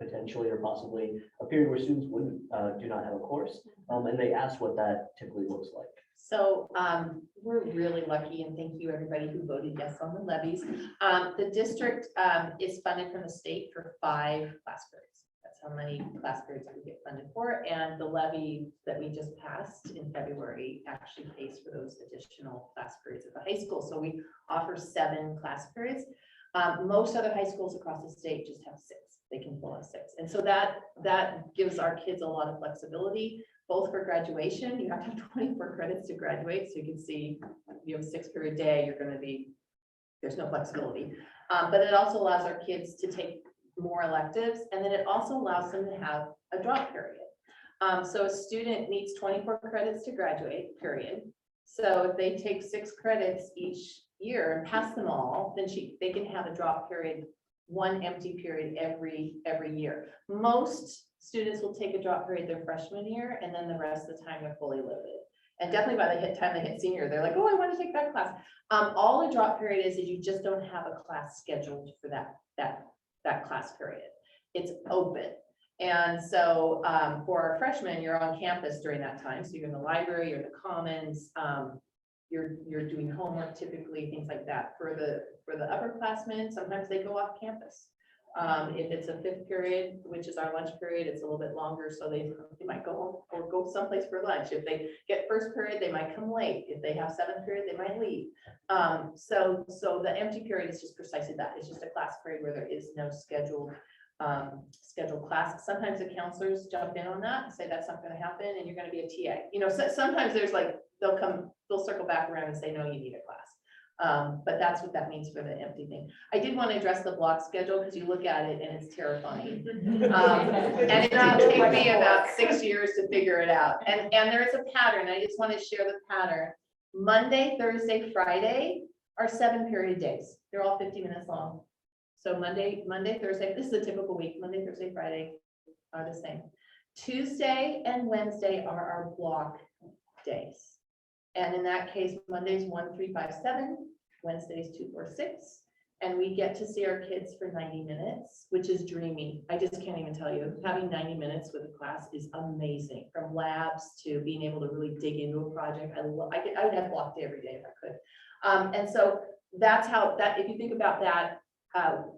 potentially or possibly a period where students wouldn't do not have a course, and they asked what that typically looks like. So we're really lucky, and thank you everybody who voted yes on the levies. The district is funded from the state for 5 class periods. That's how many class periods we get funded for, and the levy that we just passed in February actually pays for those additional class periods at the high school. So we offer 7 class periods. Most other high schools across the state just have 6. They can pull us 6. And so that gives our kids a lot of flexibility, both for graduation. You have to have 24 credits to graduate. So you can see if you have a 6-period day, you're going to be, there's no flexibility. But it also allows our kids to take more electives. And then it also allows them to have a drop period. So a student needs 24 credits to graduate, period. So if they take 6 credits each year and pass them all, then they can have a drop period, 1 empty period every year. Most students will take a drop period their freshman year, and then the rest of the time they're fully loaded. And definitely by the time they hit senior, they're like, oh, I want to take that class. All a drop period is you just don't have a class scheduled for that class period. It's open. And so for our freshmen, you're on campus during that time. So you're in the library, you're in the commons, you're doing homework typically, things like that. For the upperclassmen, sometimes they go off campus. If it's a 5th period, which is our lunch period, it's a little bit longer, so they might go home or go someplace for lunch. If they get 1st period, they might come late. If they have 7th period, they might leave. So the empty period is just precisely that. It's just a class period where there is no scheduled class. Sometimes the counselors jump in on that and say that's not going to happen and you're going to be a TA. You know, so sometimes there's like they'll circle back around and say no, you need a class. But that's what that means for the empty thing. I did want to address the block schedule because you look at it and it's terrifying. And it did take me about 6 years to figure it out. And there is a pattern. I just want to share the pattern. Monday, Thursday, Friday are 7-period days. They're all 50 minutes long. So Monday, Thursday, this is a typical week. Monday, Thursday, Friday are the same. Tuesday and Wednesday are our block days. And in that case, Monday's 1, 3, 5, 7, Wednesday's 2, 4, 6. And we get to see our kids for 90 minutes, which is dreamy. I just can't even tell you, having 90 minutes with a class is amazing, from labs to being able to really dig into a project. I would have block day every day if I could. And so that's how that, if you think about that,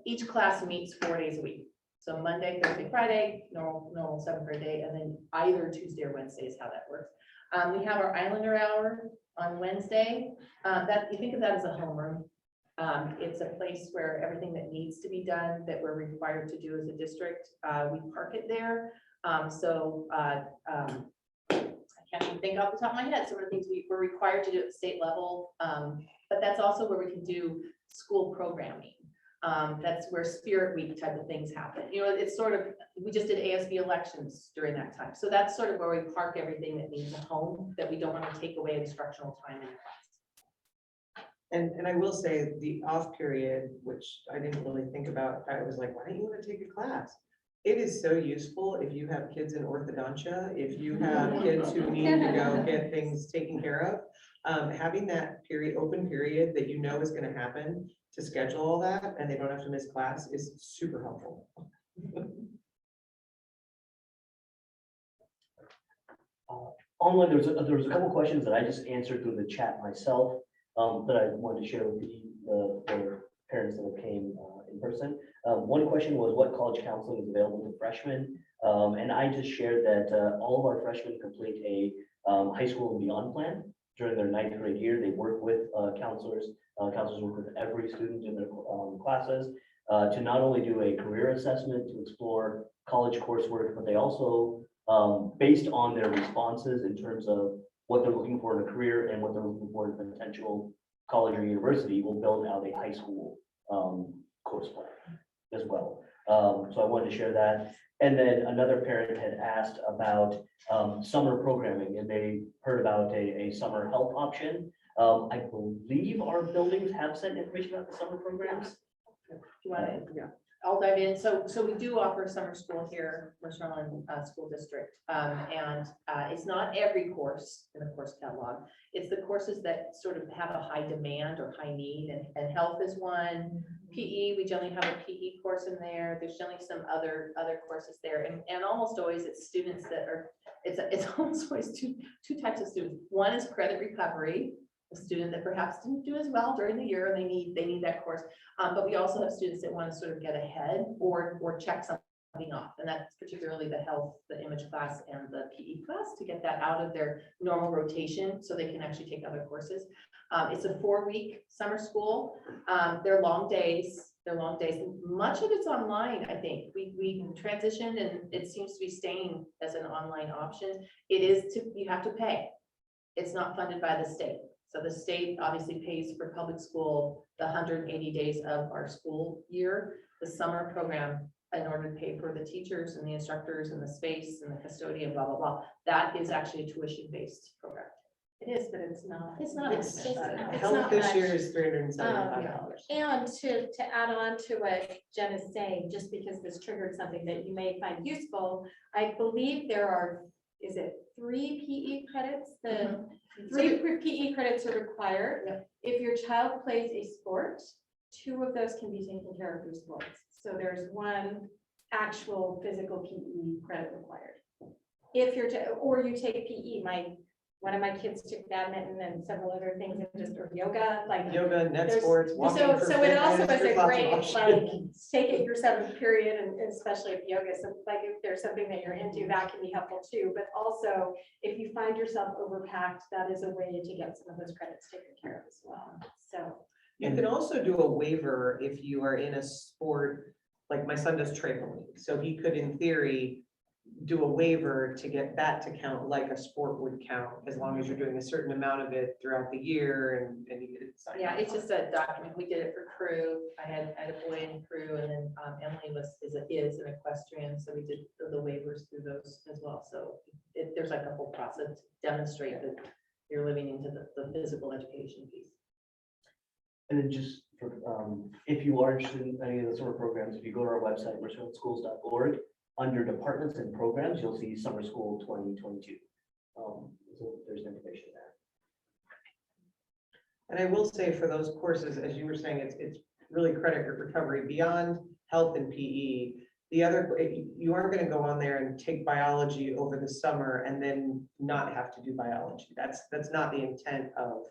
each class meets 4 days a week. So Monday, Thursday, Friday, normal 7-period day, and then either Tuesday or Wednesday is how that works. We have our Islander hour on Wednesday. That, you think of that as a homeroom. It's a place where everything that needs to be done that we're required to do as a district, we park it there. I can't even think off the top of my head, some of the things we're required to do at the state level. But that's also where we can do school programming. That's where Spirit Week type of things happen. You know, it's sort of, we just did ASB elections during that time. So that's sort of where we park everything that needs a home, that we don't want to take away instructional time in class. And I will say the off period, which I didn't really think about, I was like, why don't you want to take a class? It is so useful if you have kids in orthodontia, if you have kids who need to go get things taken care of. Having that period, open period that you know is going to happen to schedule all that and they don't have to miss class is super helpful. Online, there was a couple questions that I just answered through the chat myself, that I wanted to share with the parents that came in person. One question was, what college counseling is available to freshmen? And I just shared that all of our freshmen complete a high school and beyond plan during their 9th grade year. They work with counselors. Counselors work with every student in their classes to not only do a career assessment to explore college coursework, but they also, based on their responses in terms of what they're looking for in a career and what they're looking for in a potential college or university, will build out a high school course plan as well. So I wanted to share that. And then another parent had asked about summer programming, and they heard about a summer health option. I believe our buildings have sent information about the summer programs. Do you want to? Yeah. I'll dive in. So we do offer summer school here, Mercer Island School District. And it's not every course in the course catalog. It's the courses that sort of have a high demand or high need, and health is one. PE, we generally have a PE course in there. There's generally some other courses there. And almost always it's students that are, it's almost always two types of students. One is credit recovery, a student that perhaps didn't do as well during the year and they need that course. But we also have students that want to sort of get ahead or check something off. And that's particularly the health, the image class and the PE class, to get that out of their normal rotation so they can actually take other courses. It's a 4-week summer school. They're long days. Much of it's online, I think. We transitioned and it seems to be staying as an online option. You have to pay. It's not funded by the state. So the state obviously pays for public school the 180 days of our school year. The summer program, in order to pay for the teachers and the instructors and the space and the custodian, blah, blah, blah, that is actually a tuition-based program. It is, but it's not. It's not It's expensive. it's Health not this much. year is $375. And to add on to what Jen is saying, just because this triggered something that you may find useful, I believe there are, is it 3 PE credits? The 3 PE credits are required. Yeah. If your child plays a sport, 2 of those can be taken care of through sports. So there's 1 actual physical PE credit required. If you're, or you take PE, one of my kids took badminton and several other things, and just, or yoga, like. Yoga, net There's- sports, walking for So it also fitness, is there's a lots of great, options. like, take it your 7th period, and especially if yoga, so like if there's something that you're into, that can be helpful too. But also, if you find yourself overpacked, that is a way to get some of those credits taken care of as well. So. You can also do a waiver if you are in a sport, like my son does trampoline. So he could, in theory, do a waiver to get that to count like a sport would count, as long as you're doing a certain amount of it throughout the year and you get it signed. Yeah, off it's on. just a document. We did it for crew. I had a boy in crew, and then Emily is an equestrian, so we did the waivers through those as well. So there's like a whole process to demonstrate that you're living into the physical education piece. And then just for, if you are interested in any of the summer programs, if you go to our website, mercerislandschools.org, under departments and programs, you'll see summer school 2022. So there's information there. And I will say for those courses, as you were saying, it's really credit recovery beyond health and PE. The other, you aren't going to go on there and take biology over the summer and then not have to do biology. That's not the intent of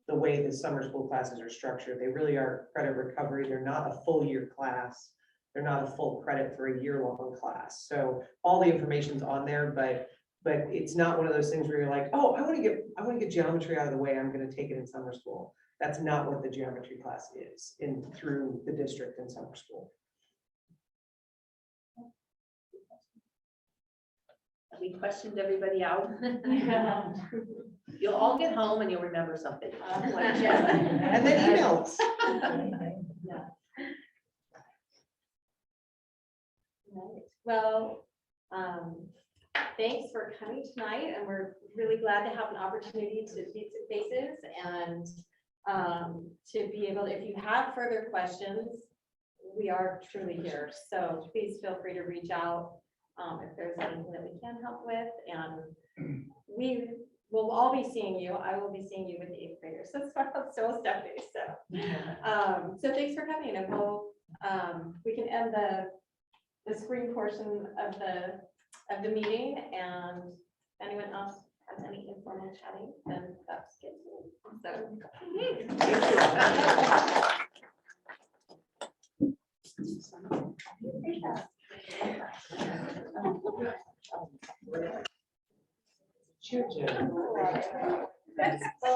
the way the summer school classes are structured. They really are credit recovery. They're not a full year class. They're not a full credit for a year-long class. So all the information's on there, but it's not one of those things where you're like, oh, I want to get geometry out of the way. I'm going to take it in summer school. That's not what the geometry class is through the district in summer school. We questioned everybody out. You'll all get home and you'll remember something. And then email us. Well, thanks for coming tonight, and we're really glad to have an opportunity to meet some faces and to be able, if you have further questions, we are truly here. So please feel free to reach out if there's anything that we can help with, and we will all be seeing you. I will be seeing you with the 8th graders. So Stephanie. So thanks for coming, and we can end the screen portion of the meeting, and if anyone else has any informal chatting, then that's good. Cheers, Jen.